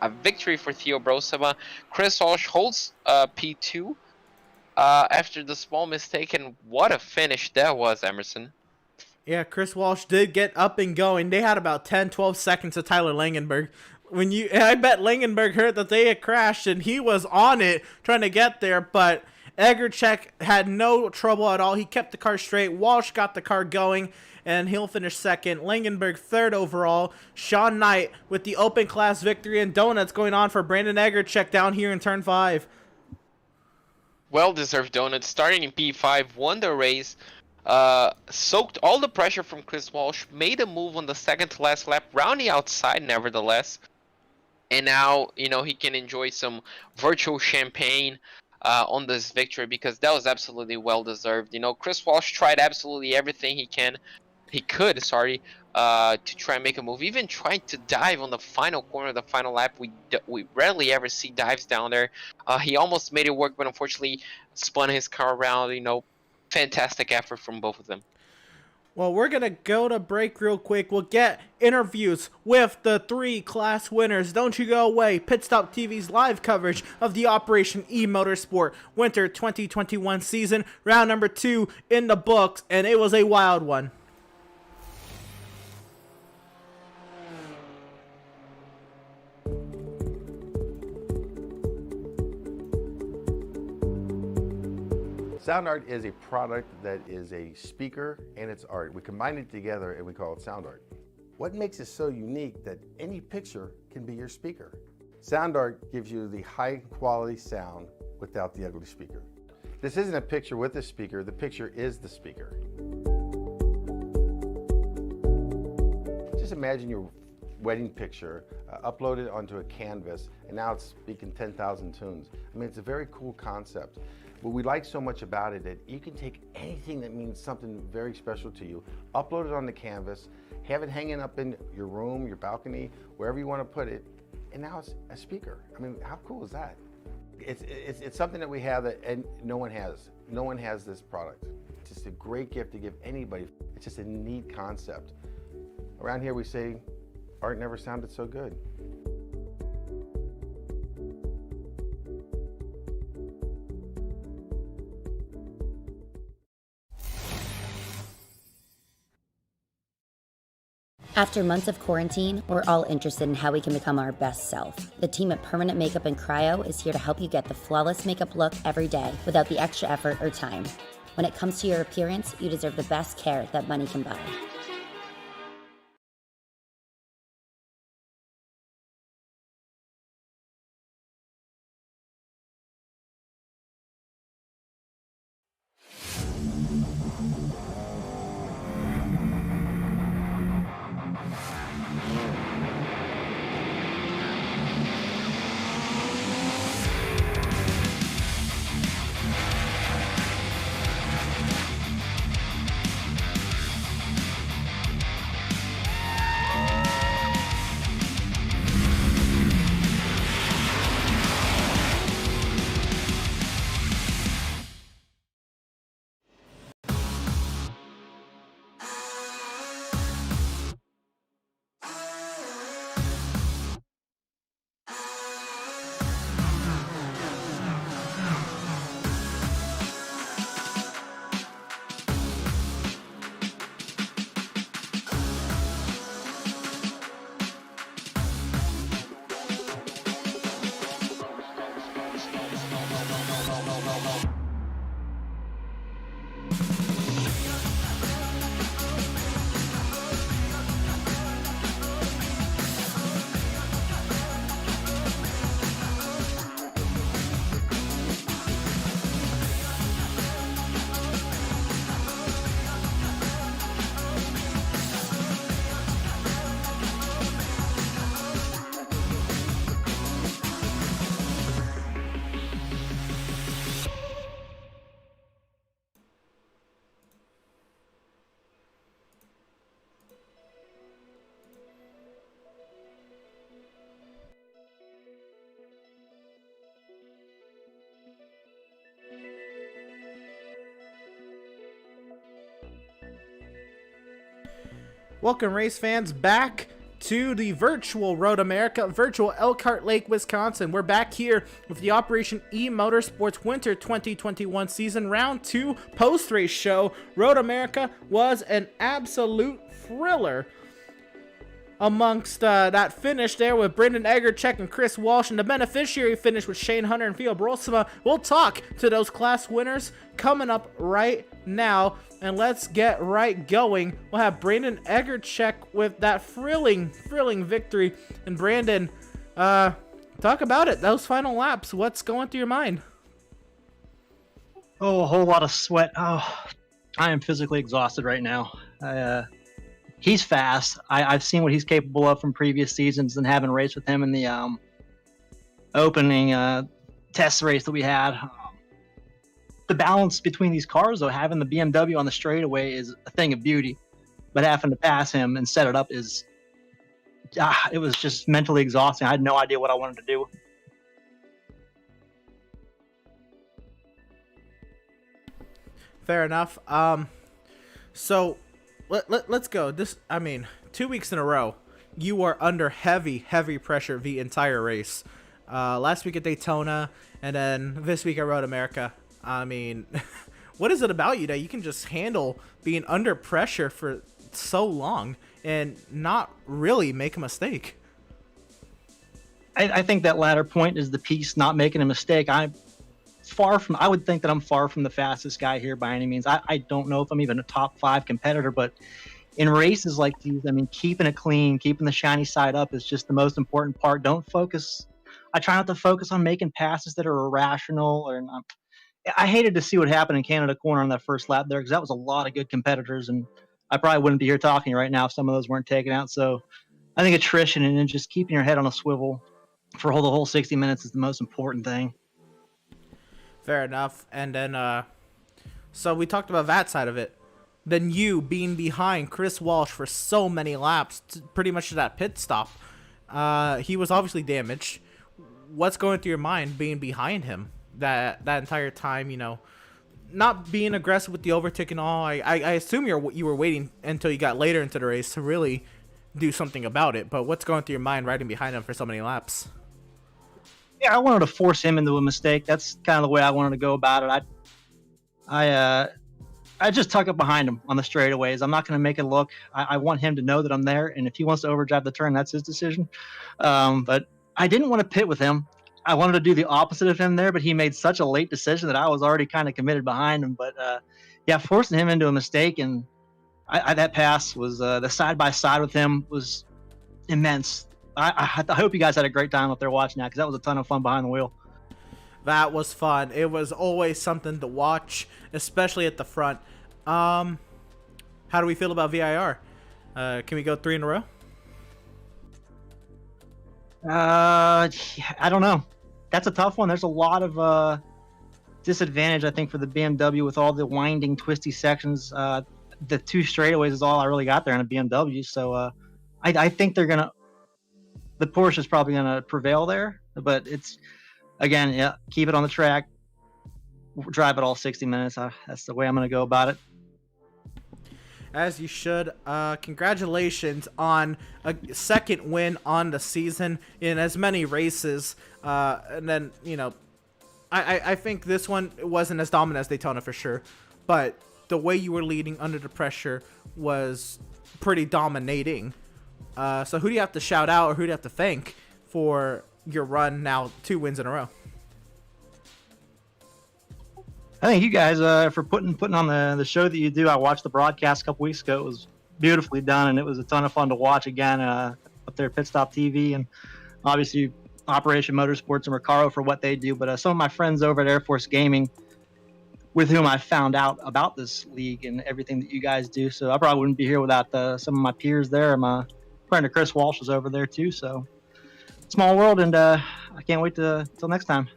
a victory for Theo Brosima. Chris Walsh holds P2 after the small mistake, and what a finish that was, Emerson. Yeah, Chris Walsh did get up and going. They had about 10-12 seconds to Tyler Langenberg. I bet Langenberg heard that they had crashed, and he was on it trying to get there, but Egerchek had no trouble at all. He kept the car straight. Walsh got the car going, and he'll finish second. Langenberg third overall. Sean Knight with the open class victory, and donuts going on for Brandon Egerchek down here in turn 5. Well-deserved donuts, starting in P5, won the race, soaked all the pressure from Chris Walsh, made a move on the second to last lap, round the outside nevertheless, and now, you know, he can enjoy some virtual champagne on this victory because that was absolutely well-deserved. You know, Chris Walsh tried absolutely everything he could, to try and make a move. Even tried to dive on the final corner of the final lap. We rarely ever see dives down there. He almost made it work, but unfortunately spun his car around. You know, fantastic effort from both of them. Well, we're going to go to break real quick. We'll get interviews with the 3 class winners. Don't you go away. Pit Stop TV's live coverage of the Operation eMotorsport Winter 2021 season. Round number 2 in the books, and it was a wild one. Sound art is a product that is a speaker and it's art. We combine it together and we call it sound art. What makes it so unique that any picture can be your speaker? Sound art gives you the high quality sound without the ugly speaker. This isn't a picture with a speaker, the picture is the speaker. Just imagine your wedding picture uploaded onto a canvas and now it's speaking 10,000 tunes. I mean, it's a very cool concept. What we like so much about it that you can take anything that means something very special to you, upload it on the canvas, have it hanging up in your room, your balcony, wherever you want to put it, and now it's a speaker. I mean, how cool is that? It's something that we have that and no one has. No one has this product. It's just a great gift to give anybody. It's just a neat concept. Around here we say, art never sounded so good. After months of quarantine, we're all interested in how we can become our best self. The team at Permanent Makeup and Cryo is here to help you get the flawless makeup look every day without the extra effort or time. When it comes to your appearance, you deserve the best care that money can buy. Welcome, race fans, back to the virtual Road America, virtual Elkhart Lake, Wisconsin. We're back here with the Operation eMotorsports Winter 2021 season round 2 post-race show. Road America was an absolute thriller amongst that finish there with Brendan Egerchek and Chris Walsh, and the beneficiary finish with Shane Hunter and Theo Brolsma. We'll talk to those class winners coming up right now, and let's get right going. We'll have Brandon Egerchek with that thrilling victory. And Brandon, talk about it, those final laps. What's going through your mind? Oh, a whole lot of sweat. Oh, I am physically exhausted right now. He's fast. I've seen what he's capable of from previous seasons and having raced with him in the opening test race that we had. The balance between these cars, though, having the BMW on the straightaway is a thing of beauty, but having to pass him and set it up is, it was just mentally exhausting. I had no idea what I wanted to do. Fair enough. So let's go. 2 weeks in a row, you are under heavy pressure the entire race. Last week at Daytona, and then this week at Road America. I mean, what is it about you that you can just handle being under pressure for so long and not really make a mistake? I think that latter point is the piece, not making a mistake. I would think that I'm far from the fastest guy here by any means. I don't know if I'm even a top 5 competitor, but in races like these, I mean, keeping it clean, keeping the shiny side up is just the most important part. I try not to focus on making passes that are irrational. I hated to see what happened in Canada Corner on that first lap there, because that was a lot of good competitors, and I probably wouldn't be here talking right now if some of those weren't taken out. So I think attrition and then just keeping your head on a swivel for the whole 60 minutes is the most important thing. Fair enough. And then, so we talked about that side of it. Then you being behind Chris Walsh for so many laps, pretty much to that pit stop. He was obviously damaged. What's going through your mind being behind him that entire time, you know, not being aggressive with the overtake and all? I assume you were waiting until you got later into the race to really do something about it. But what's going through your mind riding behind him for so many laps? Yeah, I wanted to force him into a mistake. That's kind of the way I wanted to go about it. I just tuck up behind him on the straightaways. I'm not going to make it look. I want him to know that I'm there, and if he wants to overdrive the turn, that's his decision. But I didn't want to pit with him. I wanted to do the opposite of him there, but he made such a late decision that I was already kind of committed behind him. But yeah, forcing him into a mistake, and that pass was the side by side with him was immense. I hope you guys had a great time up there watching that, because that was a ton of fun behind the wheel. That was fun. It was always something to watch, especially at the front. How do we feel about VIR? Can we go 3 in a row? I don't know. That's a tough one. There's a lot of disadvantage, I think, for the BMW with all the winding, twisty sections. The 2 straightaways is all I really got there on a BMW. So I think the Porsche is probably going to prevail there. But it's, again, yeah, keep it on the track, drive it all 60 minutes. That's the way I'm going to go about it. As you should. Congratulations on a second win on the season in as many races. And then, you know, I think this one wasn't as dominant as Daytona for sure, but the way you were leading under the pressure was pretty dominating. So who do you have to shout out, or who do you have to thank for your run now 2 wins in a row? I thank you guys for putting on the show that you do. I watched the broadcast a couple weeks ago. It was beautifully done, and it was a ton of fun to watch again up there at Pit Stop TV, and obviously Operation Motorsports and Recaro for what they do. But some of my friends over at Air Force Gaming, with whom I found out about this league and everything that you guys do. So I probably wouldn't be here without some of my peers there. My friend Chris Walsh was over there too. So small world, and I can't wait till next time.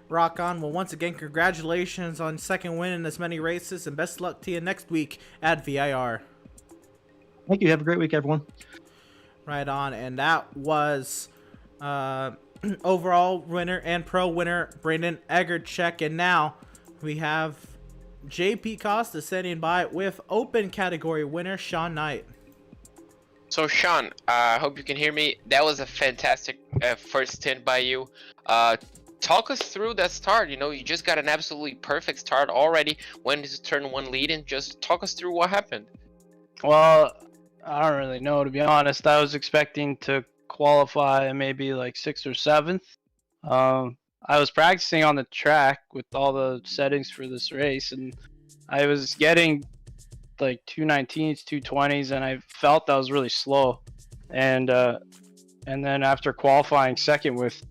Rock on. Well, once again, congratulations on second win in as many races, and best luck to you next week at VIR. Thank you. Have a great week, everyone. Right on. And that was overall winner and pro winner Brandon Egerchek. And now we have JP Costa standing by with open category winner Sean Knight. So Sean, I hope you can hear me. That was a fantastic first stint by you. Talk us through that start. You know, you just got an absolutely perfect start already. When did you turn one lead? And just talk us through what happened. Well, I don't really know, to be honest. I was expecting to qualify maybe like 6th or 7th. I was practicing on the track with all the settings for this race, and I was getting like 219s, 220s, and I felt that was really slow. And then after qualifying second with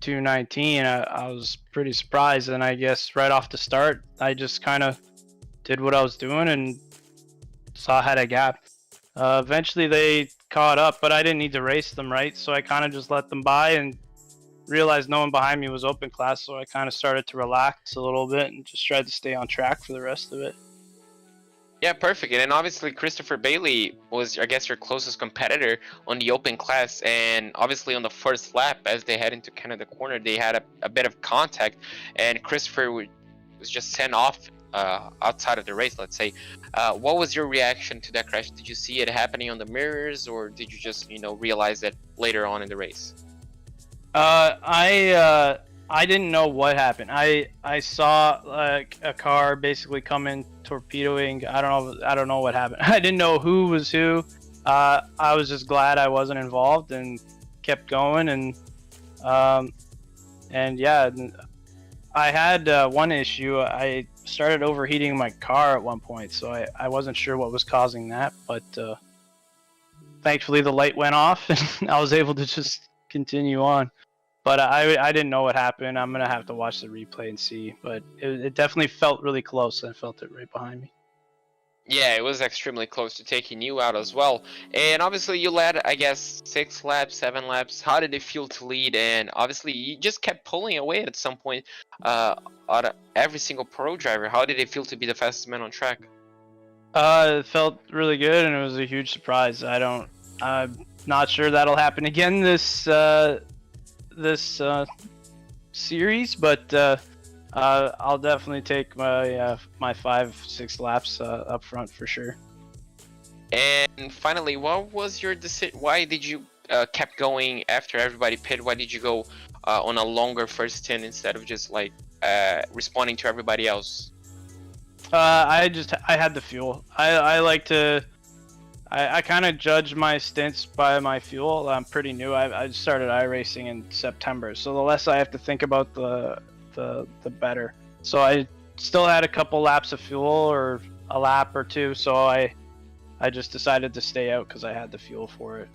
219, I was pretty surprised. And I guess right off the start, I just kind of did what I was doing and saw I had a gap. Eventually they caught up, but I didn't need to race them, right? So I kind of just let them by and realized no one behind me was open class, so I kind of started to relax a little bit and just tried to stay on track for the rest of it. Yeah, perfect. And obviously Christopher Bailey was, I guess, your closest competitor on the open class, and obviously on the first lap as they head into Canada corner, they had a bit of contact, and Christopher was just sent off outside of the race, let's say. What was your reaction to that crash? Did you see it happening on the mirrors, or did you just, realize that later on in the race? I didn't know what happened. I saw like a car basically come in torpedoing. I don't know what happened. I didn't know who was who. I was just glad I wasn't involved and kept going. And yeah, I had one issue. I started overheating my car at one point, so I wasn't sure what was causing that. But thankfully the light went off and I was able to just continue on. But I didn't know what happened. I'm going to have to watch the replay and see. But it definitely felt really close. I felt it right behind me. Yeah, it was extremely close to taking you out as well. And obviously you led, I guess, 6 laps, 7 laps. How did it feel to lead? And obviously you just kept pulling away at some point out of every single pro driver. How did it feel to be the fastest man on track? It felt really good, and it was a huge surprise. I'm not sure that'll happen again this series, but I'll definitely take my 5-6 laps up front for sure. And finally, what was your decision? Why did you kept going after everybody pitted? Why did you go on a longer first stint instead of just like responding to everybody else? I had the fuel. I like to. I kind of judge my stints by my fuel. I'm pretty new. I started iRacing in September, so the less I have to think about the better. So I still had a couple laps of fuel, or a lap or two, so I just decided to stay out because I had the fuel for it.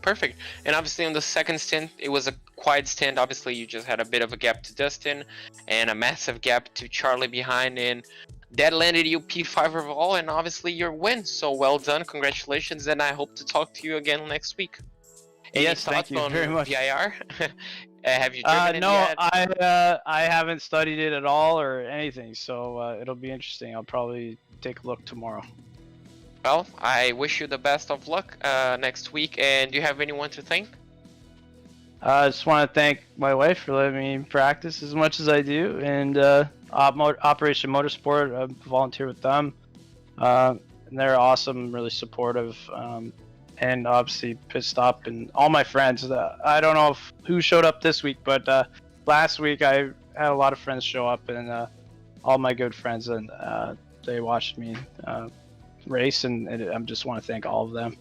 Perfect. And obviously on the second stint, it was a quiet stint. Obviously you just had a bit of a gap to Dustin and a massive gap to Charlie behind, and that landed you P5 overall and obviously your win. So well done, congratulations, and I hope to talk to you again next week. Yes, thank you very much. VIR? Have you driven it no, yet? I haven't studied it at all or anything, so it'll be interesting. I'll probably take a look tomorrow. Well, I wish you the best of luck next week. And do you have anyone to thank? I just want to thank my wife for letting me practice as much as I do, and Operation Motorsport. I volunteer with them, and they're awesome, really supportive, and obviously Pit Stop and all my friends. I don't know who showed up this week, but last week I had a lot of friends show up, and all my good friends, and they watched me race, and I just want to thank all of them.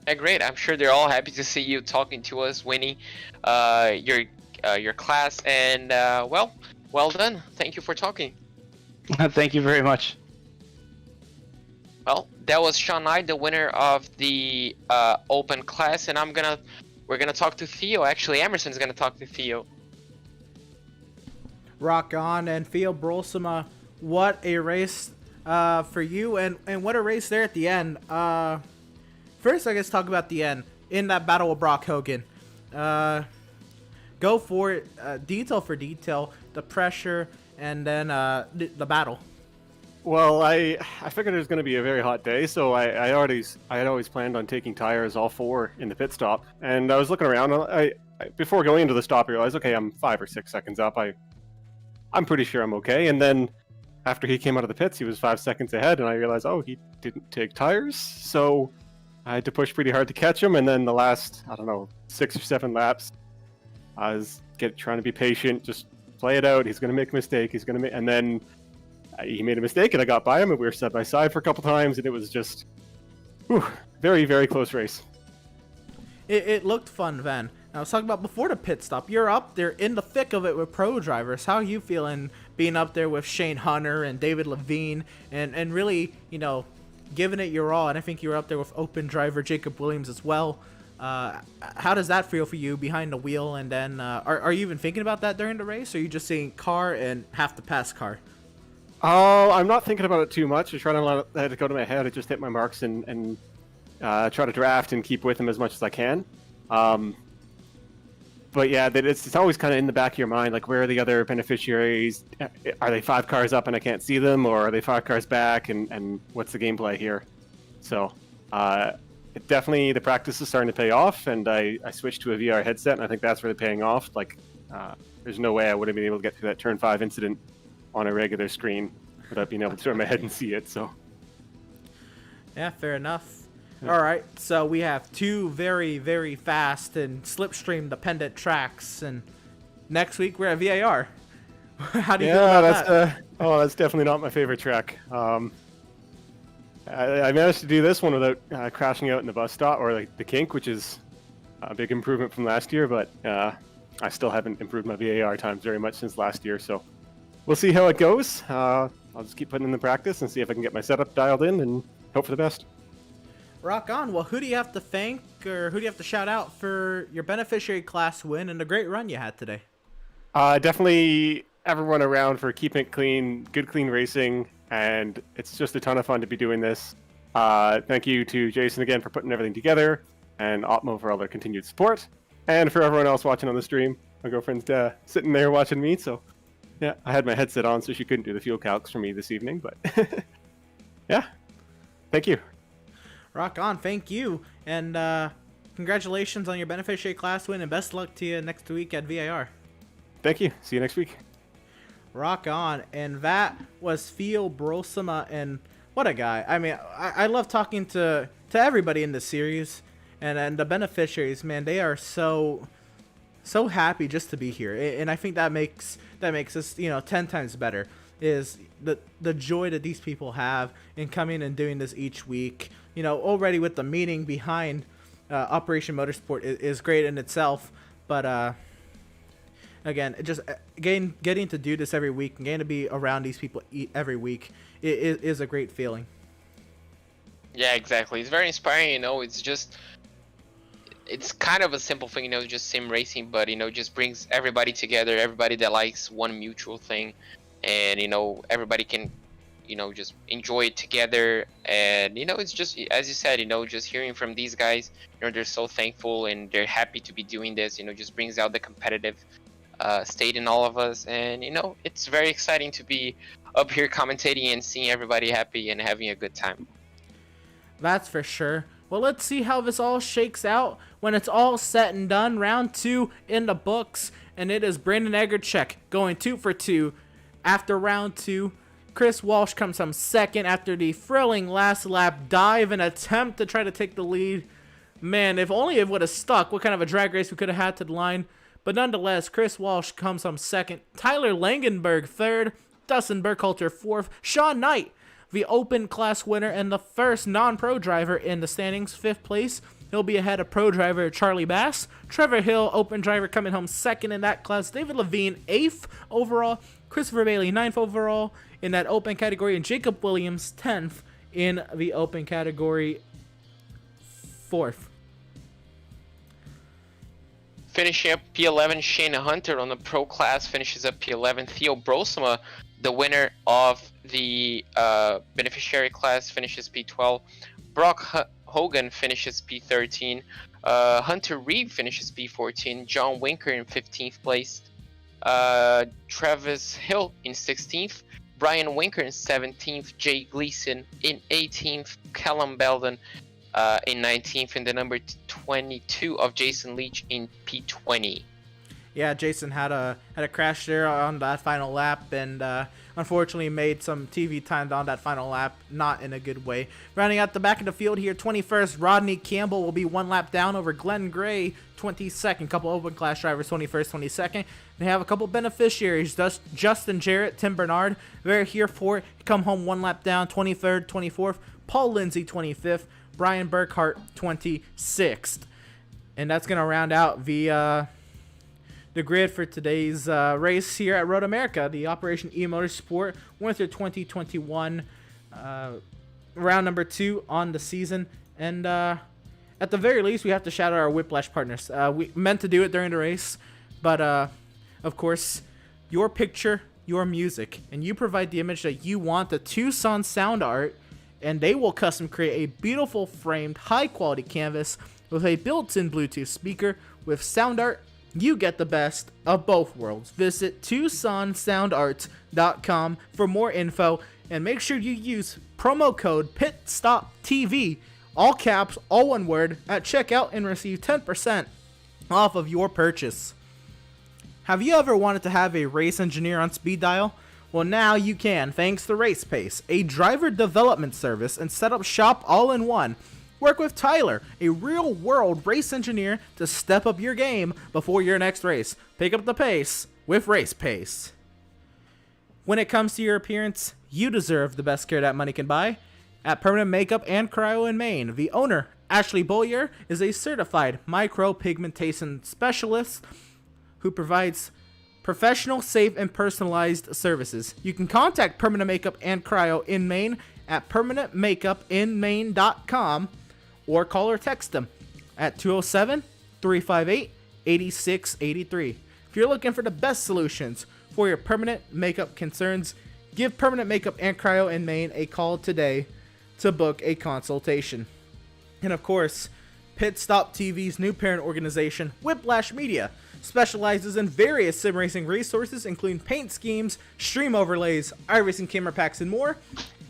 Yeah, great. I'm sure they're all happy to see you talking to us, winning your class, and well done. Thank you for talking. Thank you very much. Well, that was Sean Knight, the winner of the open class, and we're gonna talk to Theo. Actually, Emerson's gonna talk to Theo. Rock on. And Theo Brolsema, what a race for you, and what a race there at the end. First, I guess talk about the end in that battle with Brock Hogan. Go for it, detail for detail, the pressure, and then the battle. Well, I figured it was going to be a very hot day, so I had always planned on taking tires, all 4, in the pit stop. And I was looking around. I before going into the stop, I realized, okay, I'm 5 or 6 seconds up. I'm pretty sure I'm okay. And then after he came out of the pits, he was 5 seconds ahead, and I realized, oh, he didn't take tires, so I had to push pretty hard to catch him. And then the last, I don't know, 6 or 7 laps, I was trying to be patient, just play it out. He's going to make a mistake. And then he made a mistake, and I got by him, and we were side by side for a couple times, and it was just, very, very close race. It looked fun, Van. I was talking about before the pit stop. You're up there in the thick of it with pro drivers. How are you feeling being up there with Shane Hunter and David Levine and really, giving it your all? And I think you were up there with open driver Jacob Williams as well. How does that feel for you behind the wheel? And then are you even thinking about that during the race? Or are you just seeing car and have to pass car? Oh, I'm not thinking about it too much. I try to let it go to my head. I just hit my marks and try to draft and keep with him as much as I can. But yeah, it's always kind of in the back of your mind, like, where are the other beneficiaries? Are they 5 cars up and I can't see them, or are they 5 cars back? And what's the gameplay here? So definitely the practice is starting to pay off, and I switched to a VR headset, and I think that's really paying off. Like, there's no way I would have been able to get through that turn 5 incident on a regular screen without being able to turn my head and see it. So yeah, fair enough. All right, so we have 2 very, very fast and slipstream dependent tracks, and next week we're at VAR. How do you feel about that? That's definitely not my favorite track. I managed to do this one without crashing out in the bus stop or the kink, which is a big improvement from last year, but I still haven't improved my VAR times very much since last year, so we'll see how it goes. I'll just keep putting in the practice and see if I can get my setup dialed in and hope for the best. Rock on. Well, who do you have to thank, or who do you have to shout out for your beneficiary class win and the great run you had today? Definitely everyone around for keeping it clean, good clean racing, and it's just a ton of fun to be doing this. Thank you to Jason again for putting everything together, and Opmo for all their continued support, and for everyone else watching on the stream. My girlfriend's sitting there watching me, so yeah, I had my headset on, so she couldn't do the fuel calcs for me this evening, but yeah, thank you. Rock on. Thank you. And congratulations on your beneficiary class win, and best luck to you next week at VAR. Thank you. See you next week. Rock on. And that was Theo Brosima, and what a guy. I mean, I love talking to everybody in this series, and the beneficiaries, man, they are so happy just to be here. And I think that makes us, 10 times better, is the joy that these people have in coming and doing this each week. Already with the meaning behind Operation Motorsport is great in itself, but again, just getting to do this every week and getting to be around these people every week is a great feeling. Yeah, exactly. It's very inspiring. It's kind of a simple thing, just sim racing, but just brings everybody together, everybody that likes one mutual thing, and everybody can just enjoy it together. And it's just, as you said, just hearing from these guys, they're so thankful and they're happy to be doing this, just brings out the competitive state in all of us. And it's very exciting to be up here commentating and seeing everybody happy and having a good time. That's for sure. Well, let's see how this all shakes out when it's all set and done. Round 2 in the books, and it is Brandon Egerchek going 2 for 2 after round 2. Chris Walsh comes home second after the thrilling last lap dive and attempt to try to take the lead. Man, if only it would have stuck, what kind of a drag race we could have had to the line. But nonetheless, Chris Walsh comes home second. Tyler Langenberg third. Dustin Burkhalter fourth. Sean Knight, the open class winner and the first non-pro driver in the standings, fifth place. He'll be ahead of pro driver Charlie Bass. Trevor Hill, open driver, coming home second in that class. David Levine, 8th overall. Christopher Bailey, 9th overall in that open category. And Jacob Williams, 10th in the open category, 4th. Finishing up P11, Shane Hunter on the pro class finishes up P11. Theo Brosima, the winner of the beneficiary class, finishes P12. Brock Hogan finishes P13. Hunter Reed finishes P14. John Winker in 15th place. Travis Hill in 16th. Brian Winker in 17th. Jay Gleason in 18th. Callum Belden in 19th. And the number 22 of Jason Leach in P20. Yeah, Jason had a crash there on that final lap, and unfortunately made some TV time on that final lap, not in a good way. Rounding out the back of the field here, 21st, Rodney Campbell will be 1 lap down over Glenn Gray, 22nd. Couple open class drivers, 21st, 22nd. They have a couple beneficiaries, Justin Jarrett, Tim Bernard. They're here for it. Come home 1 lap down, 23rd, 24th. Paul Lindsay, 25th. Brian Burkhart, 26th. And that's going to round out the grid for today's race here at Road America, the Operation eMotorsport Winter 2021 round number 2 on the season. And at the very least, we have to shout out our Whiplash partners. We meant to do it during the race, but of course, your picture, your music, and you provide the image that you want, the Tucson sound art, and they will custom create a beautiful framed, high-quality canvas with a built-in Bluetooth speaker with sound art. You get the best of both worlds. Visit TucsonSoundArt.com for more info, and make sure you use promo code PITSTOPTV, all caps, all one word, at checkout and receive 10% off of your purchase. Have you ever wanted to have a race engineer on speed dial? Well, now you can, thanks to RacePace, a driver development service and setup shop all in one. Work with Tyler, a real-world race engineer, to step up your game before your next race. Pick up the pace with RacePace. When it comes to your appearance, you deserve the best care that money can buy. At Permanent Makeup and Cryo in Maine, the owner, Ashley Bollier, is a certified micropigmentation specialist who provides professional, safe, and personalized services. You can contact Permanent Makeup and Cryo in Maine at permanentmakeupinmaine.com or call or text them at 207-358-8683. If you're looking for the best solutions for your permanent makeup concerns, give Permanent Makeup and Cryo in Maine a call today to book a consultation. And of course, Pit Stop TV's new parent organization, Whiplash Media, specializes in various sim racing resources, including paint schemes, stream overlays, iRacing camera packs, and more.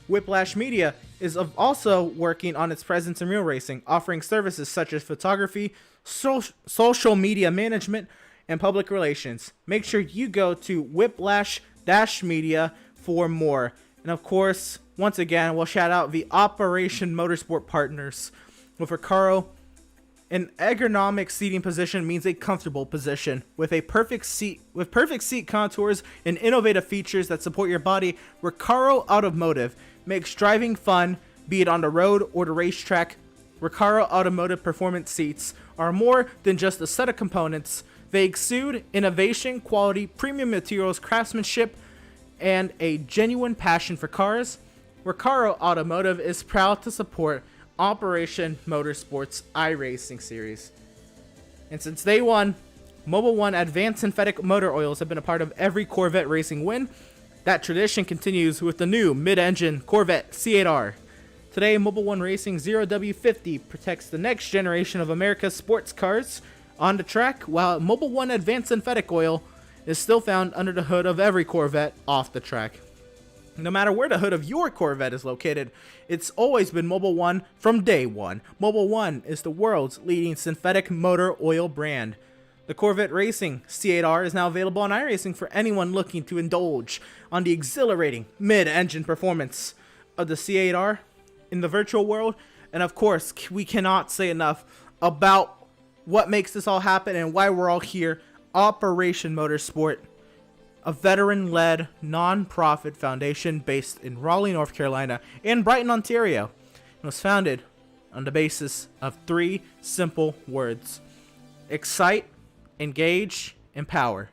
Whiplash Media is also working on its presence in real racing, offering services such as photography, social media management, and public relations. Make sure you go to Whiplash-Media for more. And of course, once again, we'll shout out the Operation Motorsport partners. With Recaro, an ergonomic seating position means a comfortable position. With perfect seat contours and innovative features that support your body, Recaro Automotive makes driving fun, be it on the road or the racetrack. Recaro Automotive performance seats are more than just a set of components. They exude innovation, quality, premium materials, craftsmanship, and a genuine passion for cars. Recaro Automotive is proud to support Operation Motorsport's iRacing series. And since day one, Mobil 1 Advanced Synthetic Motor Oils have been a part of every Corvette racing win. That tradition continues with the new mid-engine Corvette C8R. Today, Mobil 1 Racing 0W50 protects the next generation of America's sports cars on the track, while Mobil 1 Advanced Synthetic Oil is still found under the hood of every Corvette off the track. No matter where the hood of your Corvette is located, it's always been Mobil 1 from day one. Mobil 1 is the world's leading synthetic motor oil brand. The Corvette Racing C8R is now available on iRacing for anyone looking to indulge on the exhilarating mid-engine performance of the C8R in the virtual world. And of course, we cannot say enough about what makes this all happen and why we're all here. Operation Motorsport, a veteran-led, non-profit foundation based in Raleigh, North Carolina, and Brighton, Ontario. It was founded on the basis of 3 simple words: excite, engage, empower.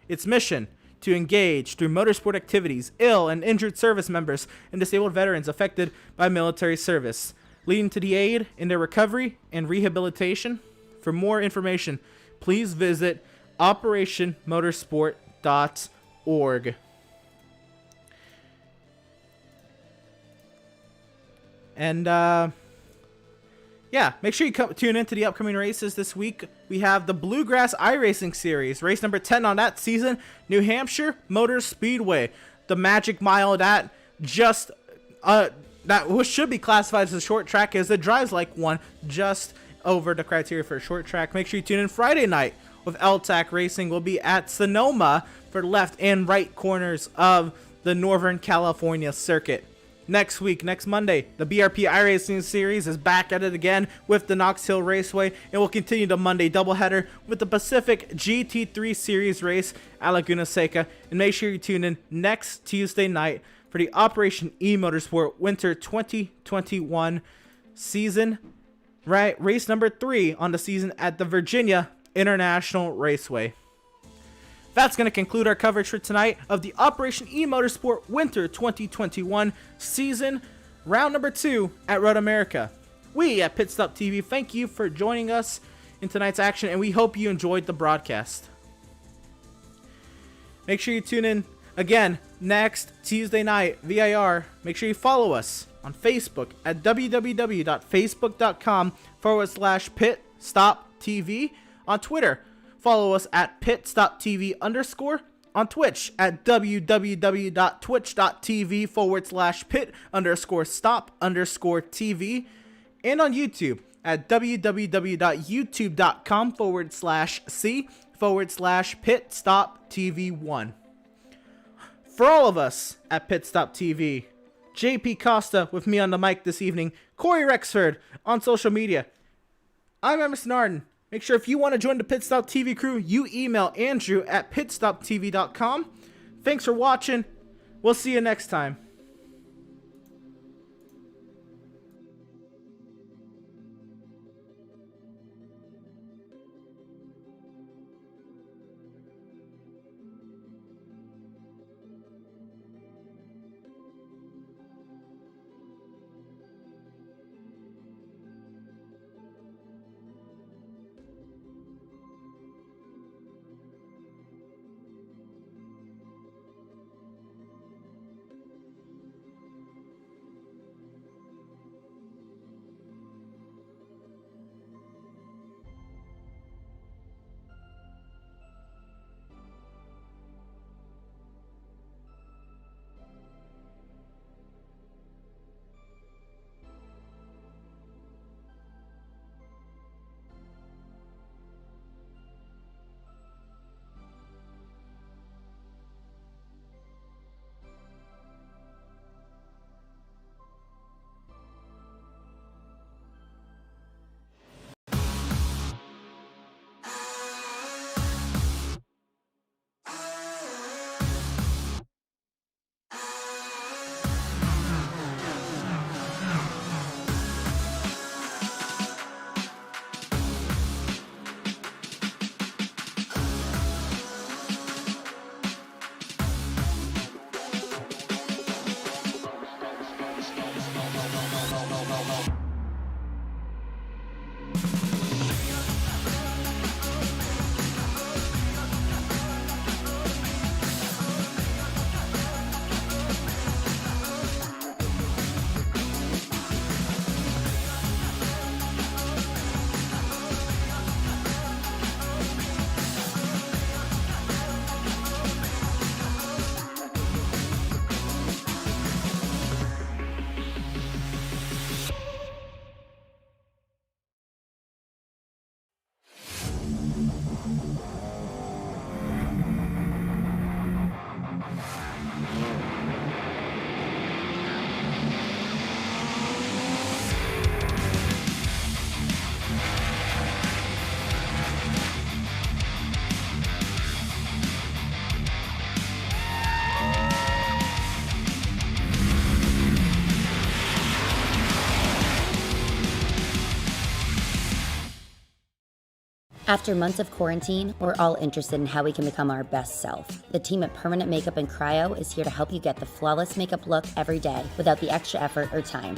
Its mission: to engage through motorsport activities ill and injured service members and disabled veterans affected by military service, leading to the aid in their recovery and rehabilitation. For more information, please visit operationmotorsport.org. And yeah, make sure you tune into the upcoming races this week. We have the Bluegrass iRacing Series, race number 10 on that season, New Hampshire Motor Speedway. The Magic Mile that just should be classified as a short track, as it drives like one, just over the criteria for a short track. Make sure you tune in Friday night with LTAC Racing. Will be at Sonoma for left and right corners of the Northern California circuit. Next week, next Monday, the BRP iRacing Series is back at it again with the Knox Hill Raceway, and we'll continue the Monday doubleheader with the Pacific GT3 Series race at Laguna Seca. And make sure you tune in next Tuesday night for the Operation eMotorsport Winter 2021 season, right? Race number 3 on the season at the Virginia International Raceway. That's going to conclude our coverage for tonight of the Operation eMotorsport Winter 2021 season, round number 2 at Road America. We at Pit Stop TV thank you for joining us in tonight's action, and we hope you enjoyed the broadcast. Make sure you tune in again next Tuesday night, VIR. Make sure you follow us on Facebook at www.facebook.com/pitstoptv, on Twitter. Follow us at pitstoptv_, on Twitch at www.twitch.tv/pit_stop_TV, and on YouTube at www.youtube.com/c/pitstoptv1. For all of us at Pit Stop TV, JP Costa with me on the mic this evening, Corey Rexford on social media. I'm Emerson Arden. Make sure if you want to join the Pit Stop TV crew, you email Andrew at pitstoptv.com. Thanks for watching. We'll see you next time. After months of quarantine, we're all interested in how we can become our best self. The team at Permanent Makeup and Cryo is here to help you get the flawless makeup look every day without the extra effort or time.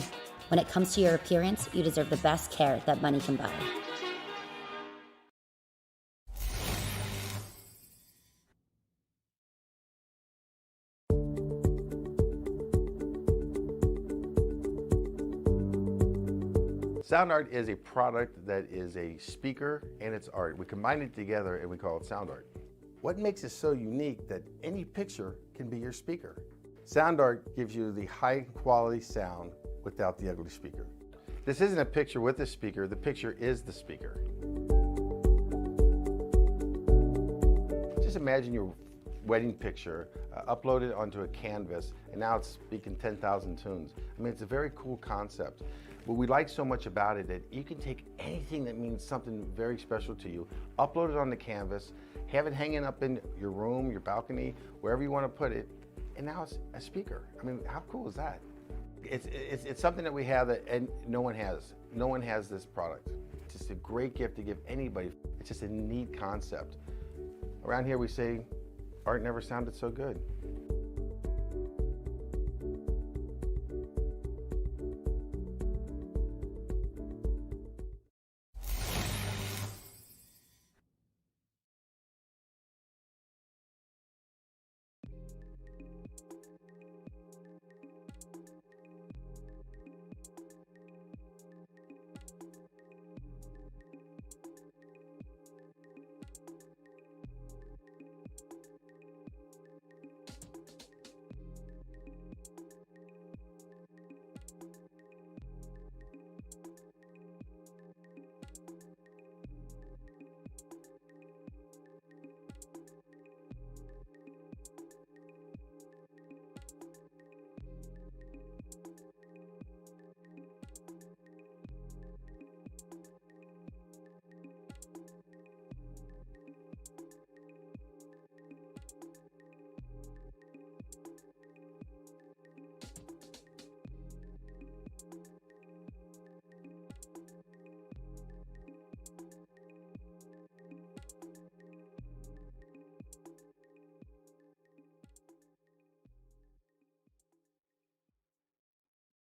When it comes to your appearance, you deserve the best care that money can buy. Sound art is a product that is a speaker and it's art. We combine it together and we call it sound art. What makes it so unique that any picture can be your speaker? Sound art gives you the high quality sound without the ugly speaker. This isn't a picture with a speaker, the picture is the speaker. Just imagine your wedding picture, uploaded onto a canvas, and now it's speaking 10,000 tunes. I mean, it's a very cool concept. What we like so much about it that you can take anything that means something very special to you, upload it on the canvas, have it hanging up in your room, your balcony, wherever you want to put it, and now it's a speaker. I mean, how cool is that? It's something that we have that and no one has. No one has this product. It's just a great gift to give anybody. It's just a neat concept. Around here we say, art never sounded so good.